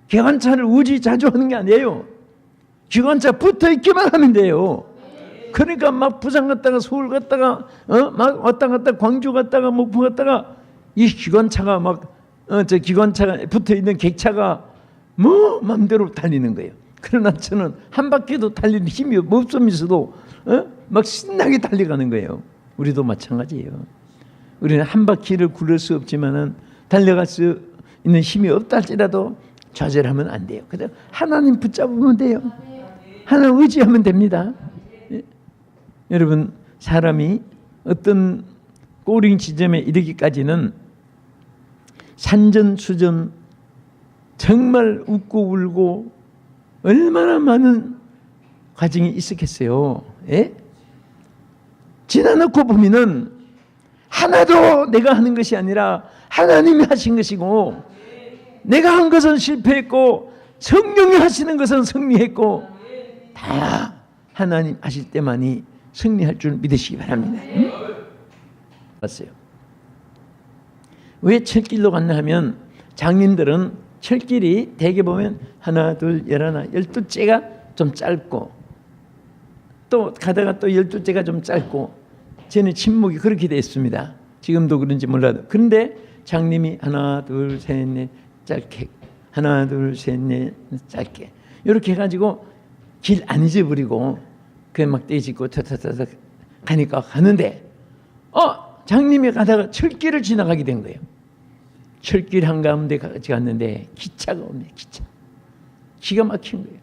기관차를 우지자주하는 게 아니에요. 기관차 붙어 있기만 하면 돼요. 그러니까 막 부산 갔다가 서울 갔다가 막 왔다 갔다 광주 갔다가 목포 갔다가 이 기관차가 저 기관차가 붙어 있는 객차가 뭐 마음대로 달리는 거예요. 그러나 저는 한 바퀴도 달리는 힘이 없으면서도 막 신나게 달려가는 거예요. 우리도 마찬가지예요. 우리는 한 바퀴를 굴릴 수 없지만은 달려갈 수 있는 힘이 없다 할지라도 좌절하면 안 돼요. 그냥 하나님 붙잡으면 돼요. 하나님 의지하면 됩니다. 예? 여러분, 사람이 어떤 꼬링 지점에 이르기까지는 산전수전 정말 웃고 울고 얼마나 많은 과정이 있었겠어요. 예? 지나놓고 보면은 하나도 내가 하는 것이 아니라 하나님이 하신 것이고, 내가 한 것은 실패했고 성령이 하시는 것은 승리했고, 다 하나님 하실 때만이 승리할 줄 믿으시기 바랍니다. 응? 봤어요. 왜 철길로 갔나 하면, 장님들은 철길이 대개 보면 하나 둘 열하나 12째가 좀 짧고, 또 가다가 또 12째가 좀 짧고, 저는 침묵이 그렇게 되어 있습니다. 지금도 그런지 몰라도. 그런데 장님이 하나 둘 셋 넷 짧게, 하나 둘 셋 넷 짧게 이렇게 해가지고 길 안 잊어버리고 그게 막 떼짓고 타타타타 가니까 가는데, 장님이 가다가 철길을 지나가게 된 거예요. 철길 한가운데 같이 갔는데 기차가 없네. 기가 막힌 거예요.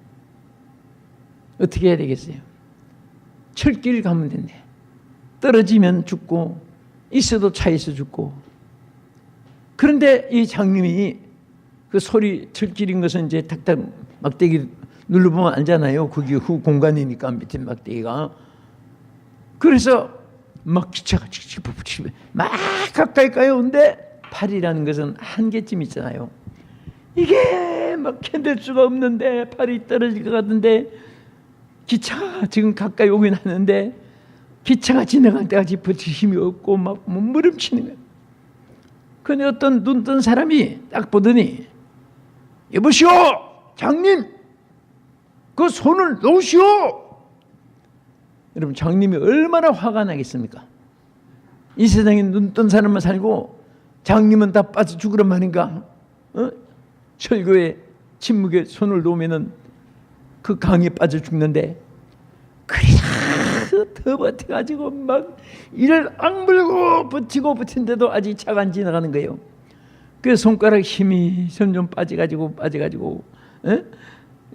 어떻게 해야 되겠어요? 철길 가면 된대. 떨어지면 죽고 있어도 차에서 죽고. 그런데 이 장님이 그 소리, 철길인 것은 이제 탁탁 막대기 눌러보면 알잖아요. 그게 후 공간이니까 밑에 막대기가. 그래서 막 기차가 막 가까이 가요. 근데 팔이라는 것은 한계쯤 있잖아요. 이게 막 견딜 수가 없는데 팔이 떨어질 것 같은데, 기차가 지금 가까이 오긴 하는데 기차가 지나갈 때까지 버틸 힘이 없고 막 몸부림치는 거예요. 근데 어떤 눈 뜬 사람이 딱 보더니 여보시오, 장님, 그 손을 놓으시오. 여러분, 장님이 얼마나 화가 나겠습니까? 이 세상에 눈 뜬 사람만 살고 장님은 다 빠져 죽으란 말인가? 철거에 침묵에 손을 놓으면은 그 강에 빠져 죽는데, 그래 더 버텨가지고 막 이를 악물고 버티는데도 아직 차가 안 지나가는 거예요. 그 손가락 힘이 점점 빠져가지고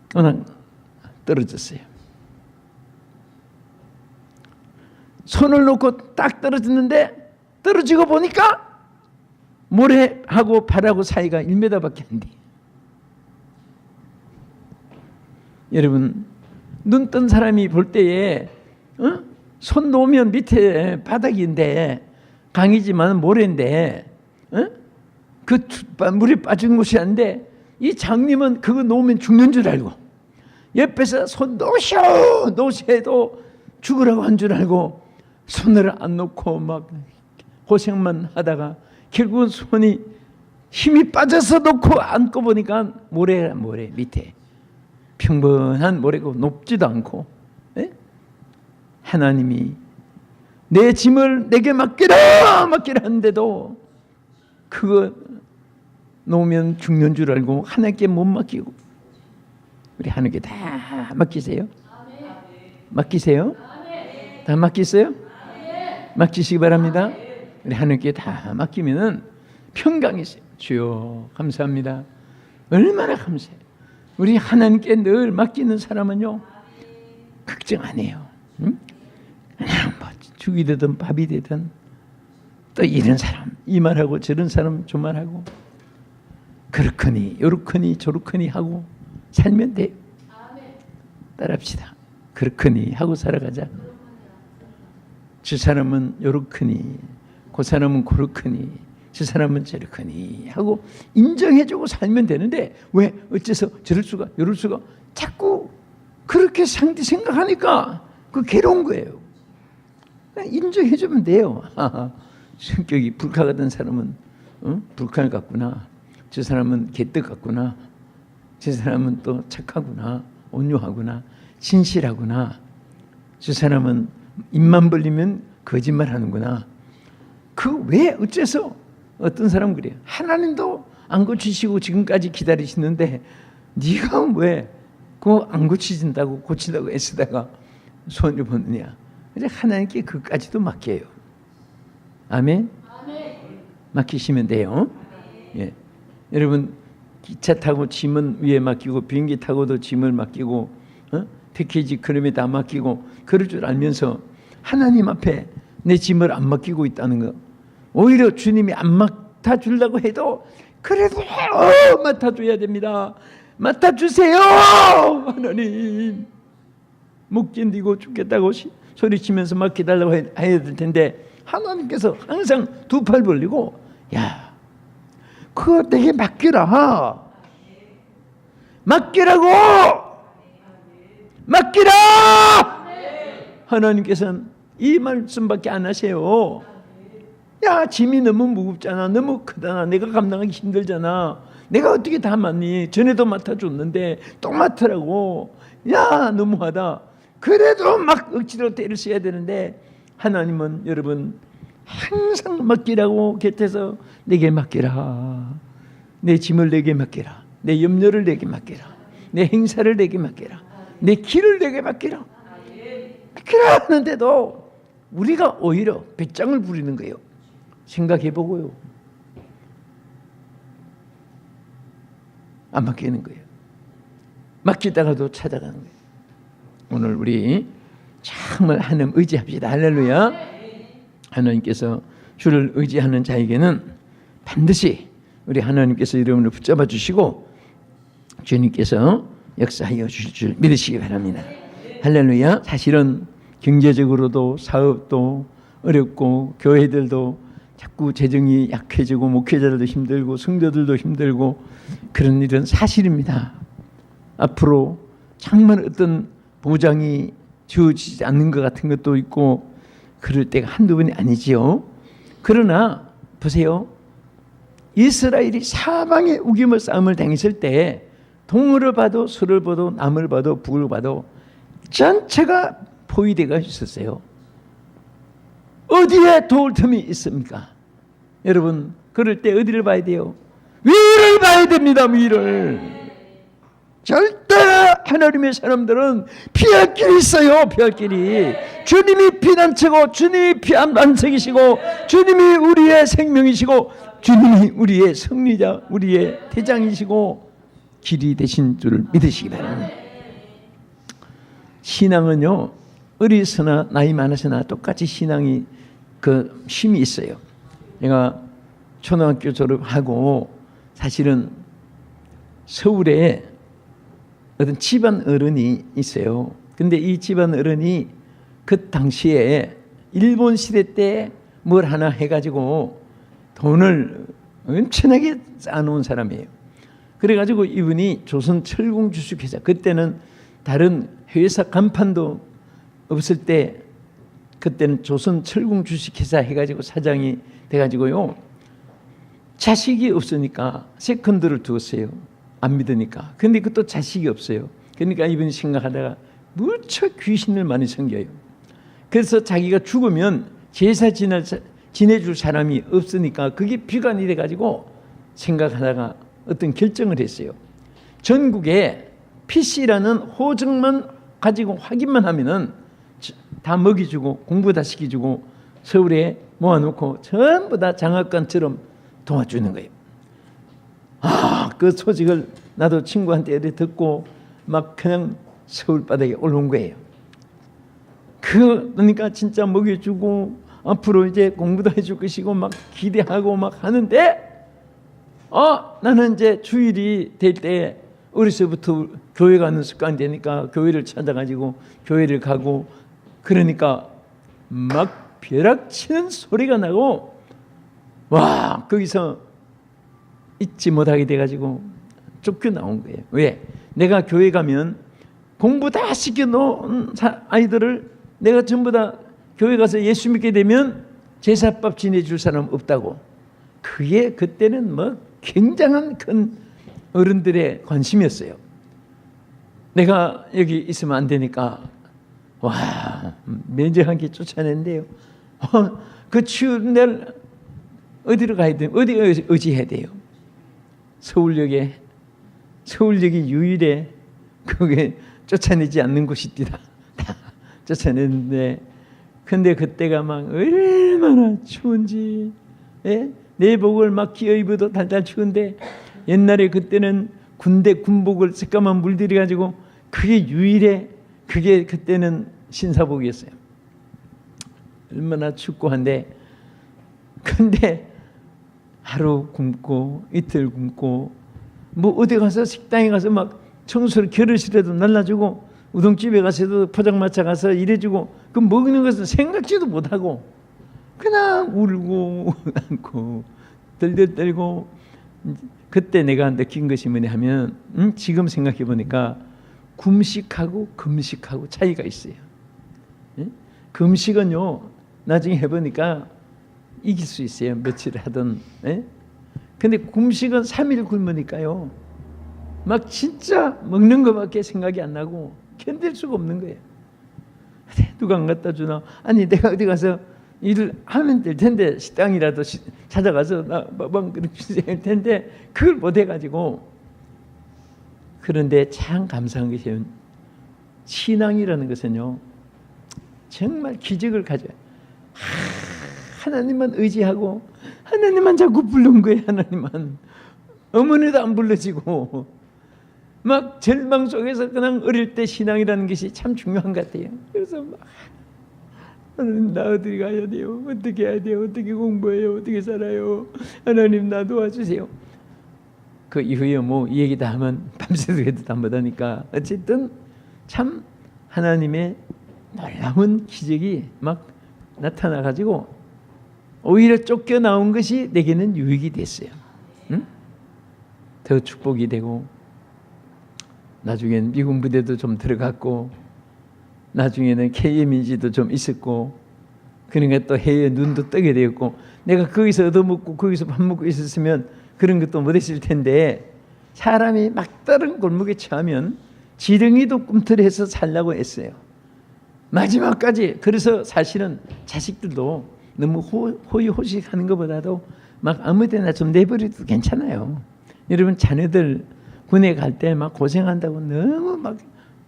그냥 떨어졌어요. 손을 놓고 딱 떨어졌는데, 떨어지고 보니까 모래하고 발하고 사이가 1m밖에 안 돼. 여러분, 눈 뜬 사람이 볼 때에 손 놓으면 밑에 바닥인데, 강이지만 모래인데, 그 물이 빠진 곳이 아닌데, 이 장님은 그거 놓으면 죽는 줄 알고 옆에서 손 놓으셔도 죽으라고 한 줄 알고 손을 안 놓고 막 고생만 하다가 결국은 손이 힘이 빠져서 놓고 안고 보니까 모래 밑에 평범한 모래고 높지도 않고, 하나님이 내 짐을 내게 맡기라 하는데도 그거 놓으면 죽는 줄 알고 하나님께 못 맡기고, 우리 하나님께 다 맡기세요? 맡기세요? 다 맡기세요? 맡기시기 바랍니다. 우리 하나님께 다 맡기면은 평강이세요. 주여 감사합니다. 얼마나 감사해요. 우리 하나님께 늘 맡기는 사람은요, 걱정 안 해요. 그냥 뭐 죽이 되든 밥이 되든, 또 이런 사람 이 말하고 저런 사람 저 말하고, 그렇거니 요렇거니 저렇거니 하고 살면 돼요. 따라합시다. 그렇거니 하고 살아가자. 저 사람은 요렇거니, 그 사람은 그렇거니, 저 사람은 저렇거니 하고 인정해주고 살면 되는데, 왜 어째서 저럴 수가 이럴 수가 자꾸 그렇게 상대 생각하니까 그 괴로운 거예요. 인정해주면 돼요. 성격이 불카 같은 사람은 불칼 같구나, 저 사람은 개떡 같구나, 저 사람은 또 착하구나, 온유하구나, 진실하구나, 저 사람은 입만 벌리면 거짓말하는구나. 그 왜 어째서 어떤 사람은 그래요. 하나님도 안 고치시고 지금까지 기다리시는데 네가 왜 그거 안 고치진다고 고치다고 애쓰다가 손을 보느냐. 이제 하나님께 그까지도 맡겨요. 아멘. 맡기시면 돼요. 예. 여러분, 기차 타고 짐은 위에 맡기고, 비행기 타고도 짐을 맡기고, 패키지 그림에 다 맡기고, 그럴 줄 알면서 하나님 앞에 내 짐을 안 맡기고 있다는 거. 오히려 주님이 안 맡아주려고 해도 그래도 맡아줘야 됩니다. 맡아주세요 하나님. 목 견디고 죽겠다고 소리치면서 맡겨달라고 해야 될 텐데, 하나님께서 항상 두 팔 벌리고, 야, 그거 내게 맡기라. 맡기라고! 맡기라! 하나님께서는 이 말씀밖에 안 하세요. 야, 짐이 너무 무겁잖아, 너무 크잖아, 내가 감당하기 힘들잖아, 내가 어떻게 다 맡니? 전에도 맡아줬는데 또 맡으라고. 야, 너무하다. 그래도 막 억지로 때를 써야 되는데, 하나님은 여러분 항상 맡기라고 곁에서 내게 맡기라. 내 짐을 내게 맡기라. 내 염려를 내게 맡기라. 내 행사를 내게 맡기라. 내 길을 내게 맡기라. 맡기라 하는데도 우리가 오히려 배짱을 부리는 거예요. 생각해보고요. 안 맡기는 거예요. 맡기다가도 찾아가는 거예요. 오늘 우리 정말 하나님 의지합시다. 할렐루야. 하나님께서 주를 의지하는 자에게는 반드시 우리 하나님께서 여러분을 붙잡아 주시고 주님께서 역사하여 주실 줄 믿으시기 바랍니다. 할렐루야. 사실은 경제적으로도 사업도 어렵고 교회들도 자꾸 재정이 약해지고 목회자들도 힘들고 성도들도 힘들고 그런 일은 사실입니다. 앞으로 정말 어떤 보장이 주어지지 않는 것 같은 것도 있고 그럴 때가 한두 번이 아니지요. 그러나 보세요. 이스라엘이 사방에 우기물 싸움을 당했을 때 동을 봐도 서를 봐도 남을 봐도 북을 봐도 전체가 포위되어 있었어요. 어디에 도울 틈이 있습니까? 여러분, 그럴 때 어디를 봐야 돼요? 위를 봐야 됩니다. 위를. 절대 하나님의 사람들은 피할 길이 있어요. 피할 길이. 주님이 피난처고 주님이 피난책이시고 주님이 우리의 생명이시고 주님이 우리의 승리자, 우리의 대장이시고 길이 되신 줄을 믿으시기 바랍니다. 신앙은요, 어리서나 나이 많으서나 똑같이 신앙이 그 힘이 있어요. 내가 초등학교 졸업하고 사실은 서울에 어떤 집안 어른이 있어요. 근데 이 집안 어른이 그 당시에 일본 시대 때 뭘 하나 해가지고 돈을 엄청나게 쌓아놓은 사람이에요. 그래가지고 이분이 조선철공 주식회사, 그때는 다른 회사 간판도 없을 때 그때는 조선철공 주식회사 해가지고 사장이 돼가지고요, 자식이 없으니까 세컨드를 두었어요. 안 믿으니까. 근데 그것도 자식이 없어요. 그러니까 이분이 생각하다가 무척 귀신을 많이 섬겨요. 그래서 자기가 죽으면 제사 지내줄 사람이 없으니까 그게 비관이 돼가지고 생각하다가 어떤 결정을 했어요. 전국에 PC라는 호적만 가지고 확인만 하면은 다 먹이주고 공부 다 시켜주고 서울에 모아놓고 전부 다 장학관처럼 도와주는 거예요. 그 소식을 나도 친구한테 듣고 막 그냥 서울 바닥에 올라온 거예요. 그러니까 진짜 먹여주고 앞으로 이제 공부도 해줄 것이고 막 기대하고 막 하는데, 나는 이제 주일이 될 때 어려서부터 교회 가는 습관이 되니까 교회를 찾아가지고 교회를 가고, 그러니까 막 벼락치는 소리가 나고, 와, 거기서 잊지 못하게 돼가지고 쫓겨 나온 거예요. 왜? 내가 교회 가면 공부 다 시켜놓은 아이들을 내가 전부 다 교회 가서 예수 믿게 되면 제사밥 지내줄 사람 없다고. 그게 그때는 뭐 굉장한 큰 어른들의 관심이었어요. 내가 여기 있으면 안 되니까 와, 매정하게 쫓아낸대요. 그 추운 날 어디로 가야 돼요? 어디 의지해야 돼요? 서울역이 유일해 그게 쫓아내지 않는 곳이디다. 다 쫓아냈는데, 근데 그때가 막 얼마나 추운지, 예? 내복을 막 끼어 입어도 달달 추운데, 옛날에 그때는 군복을 새까만 물들여 가지고 그게 유일해. 그게 그때는 신사복이었어요. 얼마나 춥고 한데, 근데 하루 굶고 이틀 굶고, 뭐 어디 가서 식당에 가서 막 청소를 겨릇이라도 날라주고, 우동집에 가서도 포장마차 가서 일해주고, 그 먹는 것은 생각지도 못하고 그냥 울고 안고 덜덜 떨고. 그때 내가 느낀 것이 뭐냐 하면, 지금 생각해 보니까 금식하고 금식하고 차이가 있어요. 금식은요, 나중에 해보니까 이길 수 있어요. 며칠 하든. 근데 금식은 3일 굶으니까요, 막 진짜 먹는 것밖에 생각이 안 나고 견딜 수가 없는 거예요. 누가 안 갖다 주나? 아니, 내가 어디 가서 일을 하면 될 텐데, 식당이라도 찾아가서 나밥 그릇 주세요 할 텐데 그걸 못 해가지고. 그런데 참 감사한 것이, 신앙이라는 것은요 정말 기적을 가져요. 하나님만 의지하고 하나님만 자꾸 부르는 거예요. 하나님만. 어머니도 안 불러지고 막 절망 속에서 그냥 어릴 때 신앙이라는 것이 참 중요한 것 같아요. 그래서 막 하나님, 나 어디 가야 돼요? 어떻게 해야 돼요? 어떻게 공부해요? 어떻게 살아요? 하나님, 나 도와주세요. 그 이후에 뭐 이 얘기 다 하면 밤새도 해도 다 못하니까, 어쨌든 참 하나님의 놀라운 기적이 막 나타나가지고 오히려 쫓겨나온 것이 내게는 유익이 됐어요. 응? 더 축복이 되고, 나중에는 미군 부대도 좀 들어갔고, 나중에는 KM인지도 좀 있었고, 그러니까 또 해외 눈도 뜨게 되었고, 내가 거기서 얻어먹고 거기서 밥 먹고 있었으면 그런 것도 못했을 텐데, 사람이 막다른 골목에 처하면 지렁이도 꿈틀해서 살라고 애써요. 마지막까지. 그래서 사실은 자식들도 너무 호의호식하는 것보다도 막 아무데나 좀 내버려도 괜찮아요. 여러분 자녀들 군에 갈 때 막 고생한다고 너무 막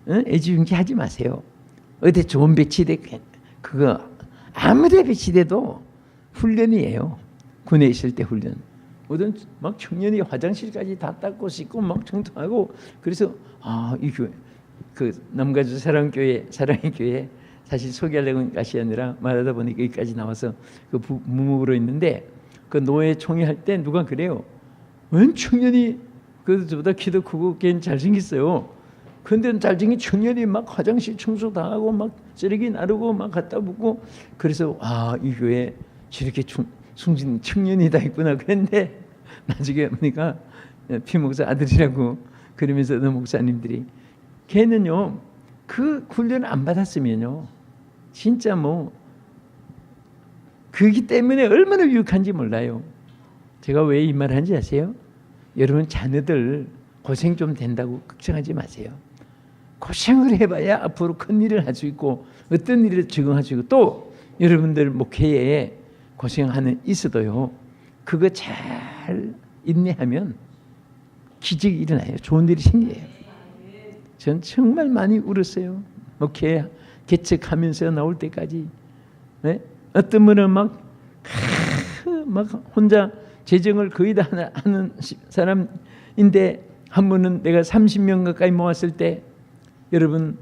애지중지하지 마세요. 어디 좋은 배치돼 그거 아무데 배치돼도 훈련이에요. 군에 있을 때 훈련. 어떤 막 청년이 화장실까지 다 닦고 씻고 막 청소하고. 그래서 이 교회 그 남가주 사랑교회 사랑의 교회 사실 소개하려고 것이 아니라 말하다 보니까 여기까지 나와서 그 무목으로 있는데 그 노회 총회할 때 누가 그래요. 웬 청년이 그보다 키도 크고 걔는 잘생겼어요. 근데 잘생긴 청년이 막 화장실 청소 다 하고 막 쓰레기 나르고 막 갖다 붓고. 그래서 이 교회 저렇게 숨진 청년이 다 있구나 그랬는데 나중에 보니까 피목사 아들이라고. 그러면서 어느 목사님들이 걔는요 그 훈련을 안 받았으면요 진짜 뭐 그기 때문에 얼마나 유익한지 몰라요. 제가 왜 이 말 하는지 아세요? 여러분 자녀들 고생 좀 된다고 걱정하지 마세요. 고생을 해봐야 앞으로 큰 일을 할 수 있고 어떤 일을 적응할 수 있고 또 여러분들 목회에 고생하는 있어도요 그거 잘 인내하면 기적이 일어나요. 좋은 일이 생겨요. 전 정말 많이 울었어요. 목회 개척하면서 나올 때까지. 네? 어떤 분은 막 혼자 재정을 거의 다 하는 사람인데 한 분은 내가 30명 가까이 모았을 때 여러분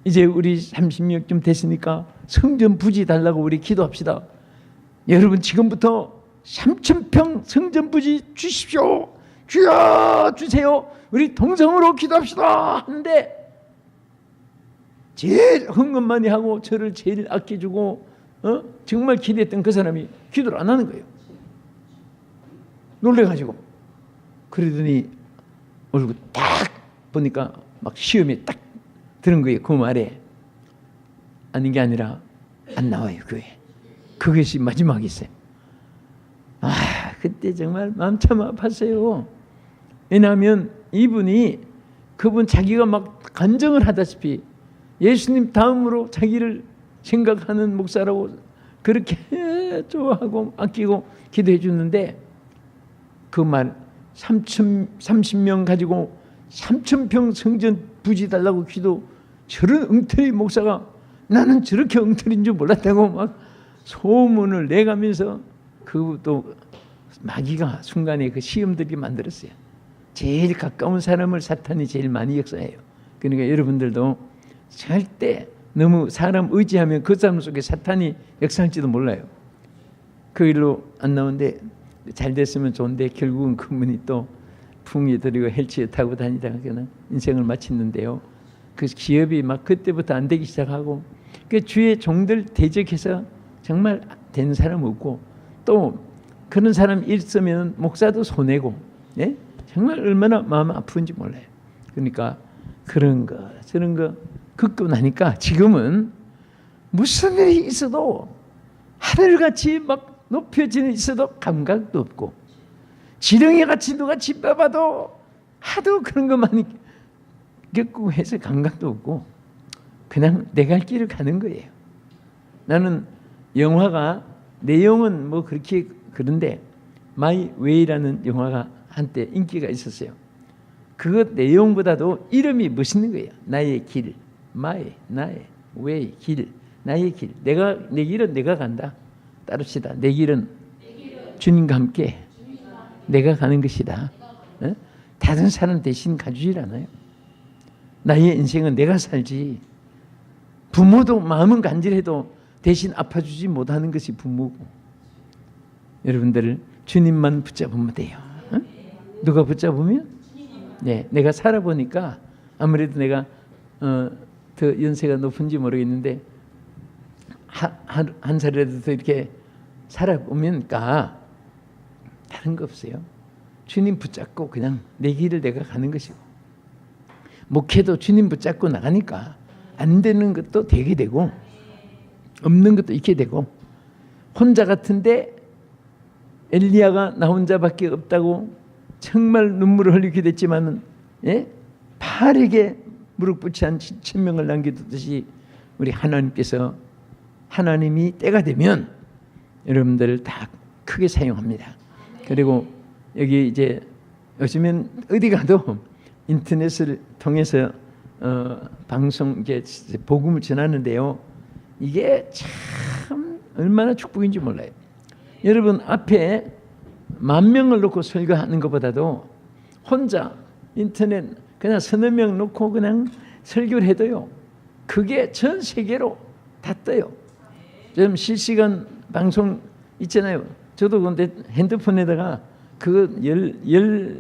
이제 우리 30명쯤 됐으니까 성전 부지 달라고 우리 기도합시다. 여러분 지금부터 3,000평 성전 부지 주십시오. 주여 주세요. 우리 동성으로 기도합시다 하는데 제일 헌금 많이 하고 저를 제일 아껴주고 정말 기대했던 그 사람이 기도를 안 하는 거예요. 놀래가지고. 그러더니 얼굴 딱 보니까 막 시험에 딱 드는 거예요. 그 말에 아닌 게 아니라 안 나와요. 그것이 마지막이었어요. 그때 정말 마음 참 아팠어요. 왜냐하면 이분이 그분 자기가 막 간증을 하다시피 예수님 다음으로 자기를 생각하는 목사라고 그렇게 좋아하고 아끼고 기도해 주는데 그 말 30명 가지고 3,000평 성전 부지 달라고 기도. 저런 엉터리 목사가 나는 저렇게 엉터리인 줄 몰랐다고 막 소문을 내가면서 그또 마귀가 순간에 그 시험들이 만들었어요. 제일 가까운 사람을 사탄이 제일 많이 역사해요. 그러니까 여러분들도 절대 너무 사람 의지하면 그 사람 속에 사탄이 역사할지도 몰라요. 그 일로 안 나오는데 잘 됐으면 좋은데 결국은 그분이 또 풍이 들이고 헬치에 타고 다니다가 그냥 인생을 마쳤는데요. 그 기업이 막 그때부터 안 되기 시작하고 그 주의 종들 대적해서 정말 된 사람 없고 또 그런 사람 있으면 목사도 손해고 예? 정말 얼마나 마음 아픈지 몰라요. 그러니까 그런 거 저런 거 겪고 나니까 지금은 무슨 일이 있어도 하늘같이 막 높여지는 있어도 감각도 없고 지렁이같이 누가 짓밟아도 하도 그런 거 많이 겪고 해서 감각도 없고 그냥 내 갈 길을 가는 거예요. 나는 영화가 내용은 뭐 그렇게 그런데 마이 웨이라는 영화가 한때 인기가 있었어요. 그것 내용보다도 이름이 멋있는 거예요. 나의 길, 마이, 나의 웨이, 길, 나의 길. 내 길은 내가 간다. 따릅시다. 내 길은 주님과 함께 내가 가는 것이다. 다른 사람 대신 가주질 않아요. 나의 인생은 내가 살지. 부모도 마음은 간절해도 대신 아파주지 못하는 것이 부모고. 여러분들 주님만 붙잡으면 돼요. 누가 붙잡으면? 네, 내가 살아보니까 아무래도 내가 더 연세가 높은지 모르겠는데 한 살이라도 더 이렇게 살아보니까 다른 거 없어요. 주님 붙잡고 그냥 내 길을 내가 가는 것이고 목회도 주님 붙잡고 나가니까 안 되는 것도 되게 되고 없는 것도 있게 되고 혼자 같은데 엘리야가 나 혼자밖에 없다고 정말 눈물을 흘리게 됐지만은 바르게 무릎 꿇지 천명을 남기듯이 우리 하나님께서 하나님이 때가 되면 여러분들을 다 크게 사용합니다. 그리고 여기 이제 요즘엔 어디 가도 인터넷을 통해서 방송 이제 복음을 전하는데요. 이게 참 얼마나 축복인지 몰라요. 여러분 앞에 10,000명을 놓고 설교하는 것보다도 혼자 인터넷 그냥 서너 명 놓고 그냥 설교를 해도요. 그게 전 세계로 다 떠요. 지금 실시간 방송 있잖아요. 저도 근데 핸드폰에다가 그거 열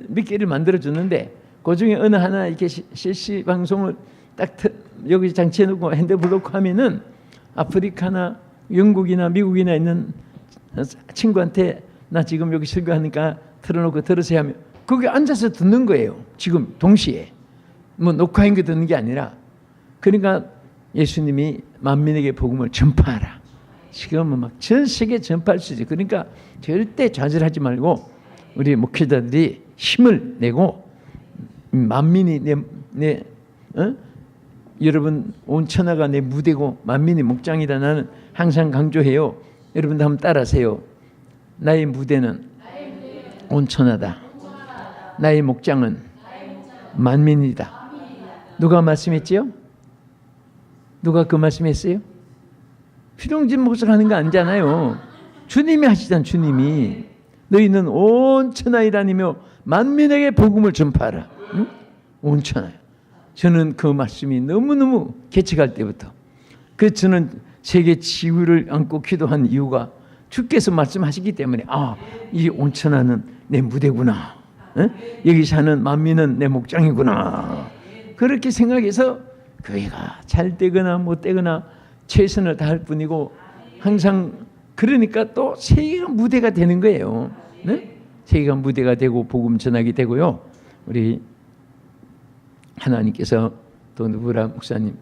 몇 개를 만들어 줬는데 그 중에 어느 하나 이렇게 실시 방송을 딱 여기 장치해 놓고 핸드폰 놓고 하면은 아프리카나 영국이나 미국이나 있는 친구한테 나 지금 여기 설교하니까 틀어놓고 들으세요 하면 거기 앉아서 듣는 거예요. 지금 동시에 뭐 녹화한 거 듣는 게 아니라. 그러니까 예수님이 만민에게 복음을 전파하라. 지금은 막 전 세계 전파할 수 있어요. 그러니까 절대 좌절하지 말고 우리 목회자들이 힘을 내고 만민이 여러분 온 천하가 내 무대고 만민이 목장이다. 나는 항상 강조해요. 여러분도 한번 따라하세요. 나의 무대는 온 천하다. 나의 목장은 만민이다. 누가 말씀했지요? 누가 그 말씀했어요? 필용진 목사가 하는 거 아니잖아요. 주님이 하시잖아요. 주님이 너희는 온 천하에 다니며 만민에게 복음을 전파하라. 응? 온 천하에. 저는 그 말씀이 너무너무 개척할 때부터 저는 세계 지구를 안고 기도한 이유가 주께서 말씀하시기 때문에 이 온 천하는 내 무대구나. 여기 사는 만민은 내 목장이구나. 그렇게 생각해서 교회가 잘 되거나 못 되거나 최선을 다할 뿐이고 항상 그러니까 또 세계가 무대가 되는 거예요. 네? 세계가 무대가 되고 복음 전하게 되고요. 우리 하나님께서 또 누구라 목사님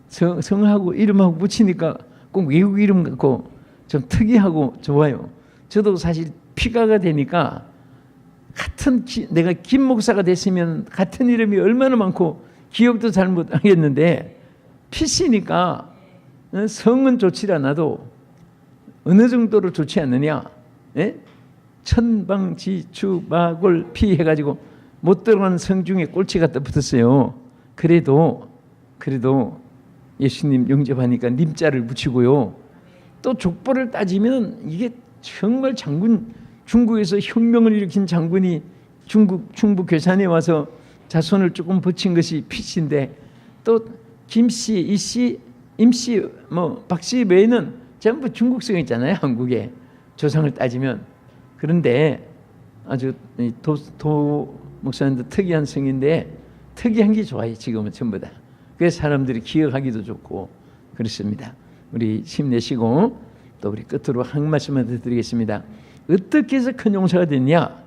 성하고 이름하고 붙이니까 꼭 외국 이름 같고 좀 특이하고 좋아요. 저도 사실 피가가 되니까 내가 김 목사가 됐으면 같은 이름이 얼마나 많고 기억도 잘 못하겠는데 피씨니까 성은 좋지 않아도 어느 정도로 좋지 않느냐? 천방지축마골 피 해가지고 못 들어가는 성 중에 꼴찌 갖다 붙었어요. 그래도 예수님 영접하니까 님자를 붙이고요. 또 족보를 따지면 이게 정말 중국에서 혁명을 일으킨 장군이 중국 괴산에 와서 자손을 조금 붙인 것이 피씨인데 또 김씨, 이씨, 임씨, 박씨 외에는 전부 중국성 있잖아요. 한국에 조상을 따지면. 그런데 아주 도 목사님도 특이한 성인데 특이한 게 좋아요. 지금은 전부 다. 그래서 사람들이 기억하기도 좋고 그렇습니다. 우리 힘내시고 또 우리 끝으로 한 말씀만 더 드리겠습니다. 어떻게 해서 큰 용사가 됐냐?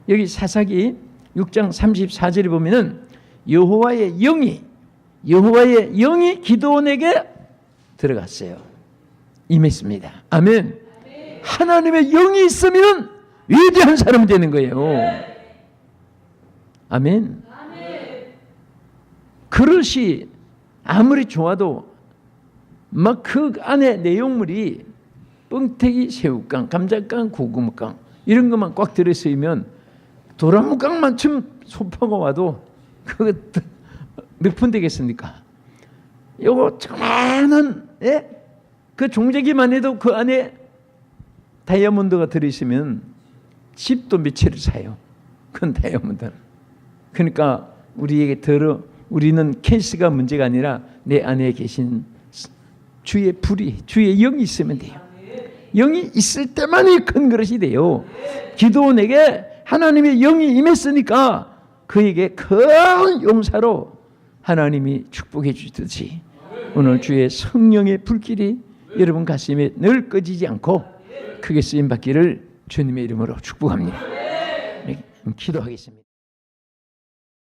여기 사사기 6장 34절에 보면은 여호와의 영이 기드온에게 들어갔어요. 임했습니다. 아멘. 하나님의 영이 있으면 위대한 사람이 되는 거예요. 아멘. 그릇이 아무리 좋아도 막 그 안에 내용물이 뻥튀기 새우깡, 감자깡, 고구마깡 이런 것만 꽉 들어있으면 도라무깡만 좀 소파가 와도 그거 몇 푼 되겠습니까? 요거 조그마한 그 종재기만 해도 그 안에 다이아몬드가 들어있으면 집도 몇 채를 사요. 그건 다이아몬드는. 그러니까 우리는 케이스가 문제가 아니라 내 안에 계신 주의 영이 있으면 돼요. 영이 있을 때만이 큰 그릇이 돼요. 기드온에게 하나님의 영이 임했으니까 그에게 큰 용사로 하나님이 축복해 주듯이 오늘 주의 성령의 불길이 여러분 가슴에 늘 꺼지지 않고 크게 쓰임 받기를 주님의 이름으로 축복합니다. 기도하겠습니다.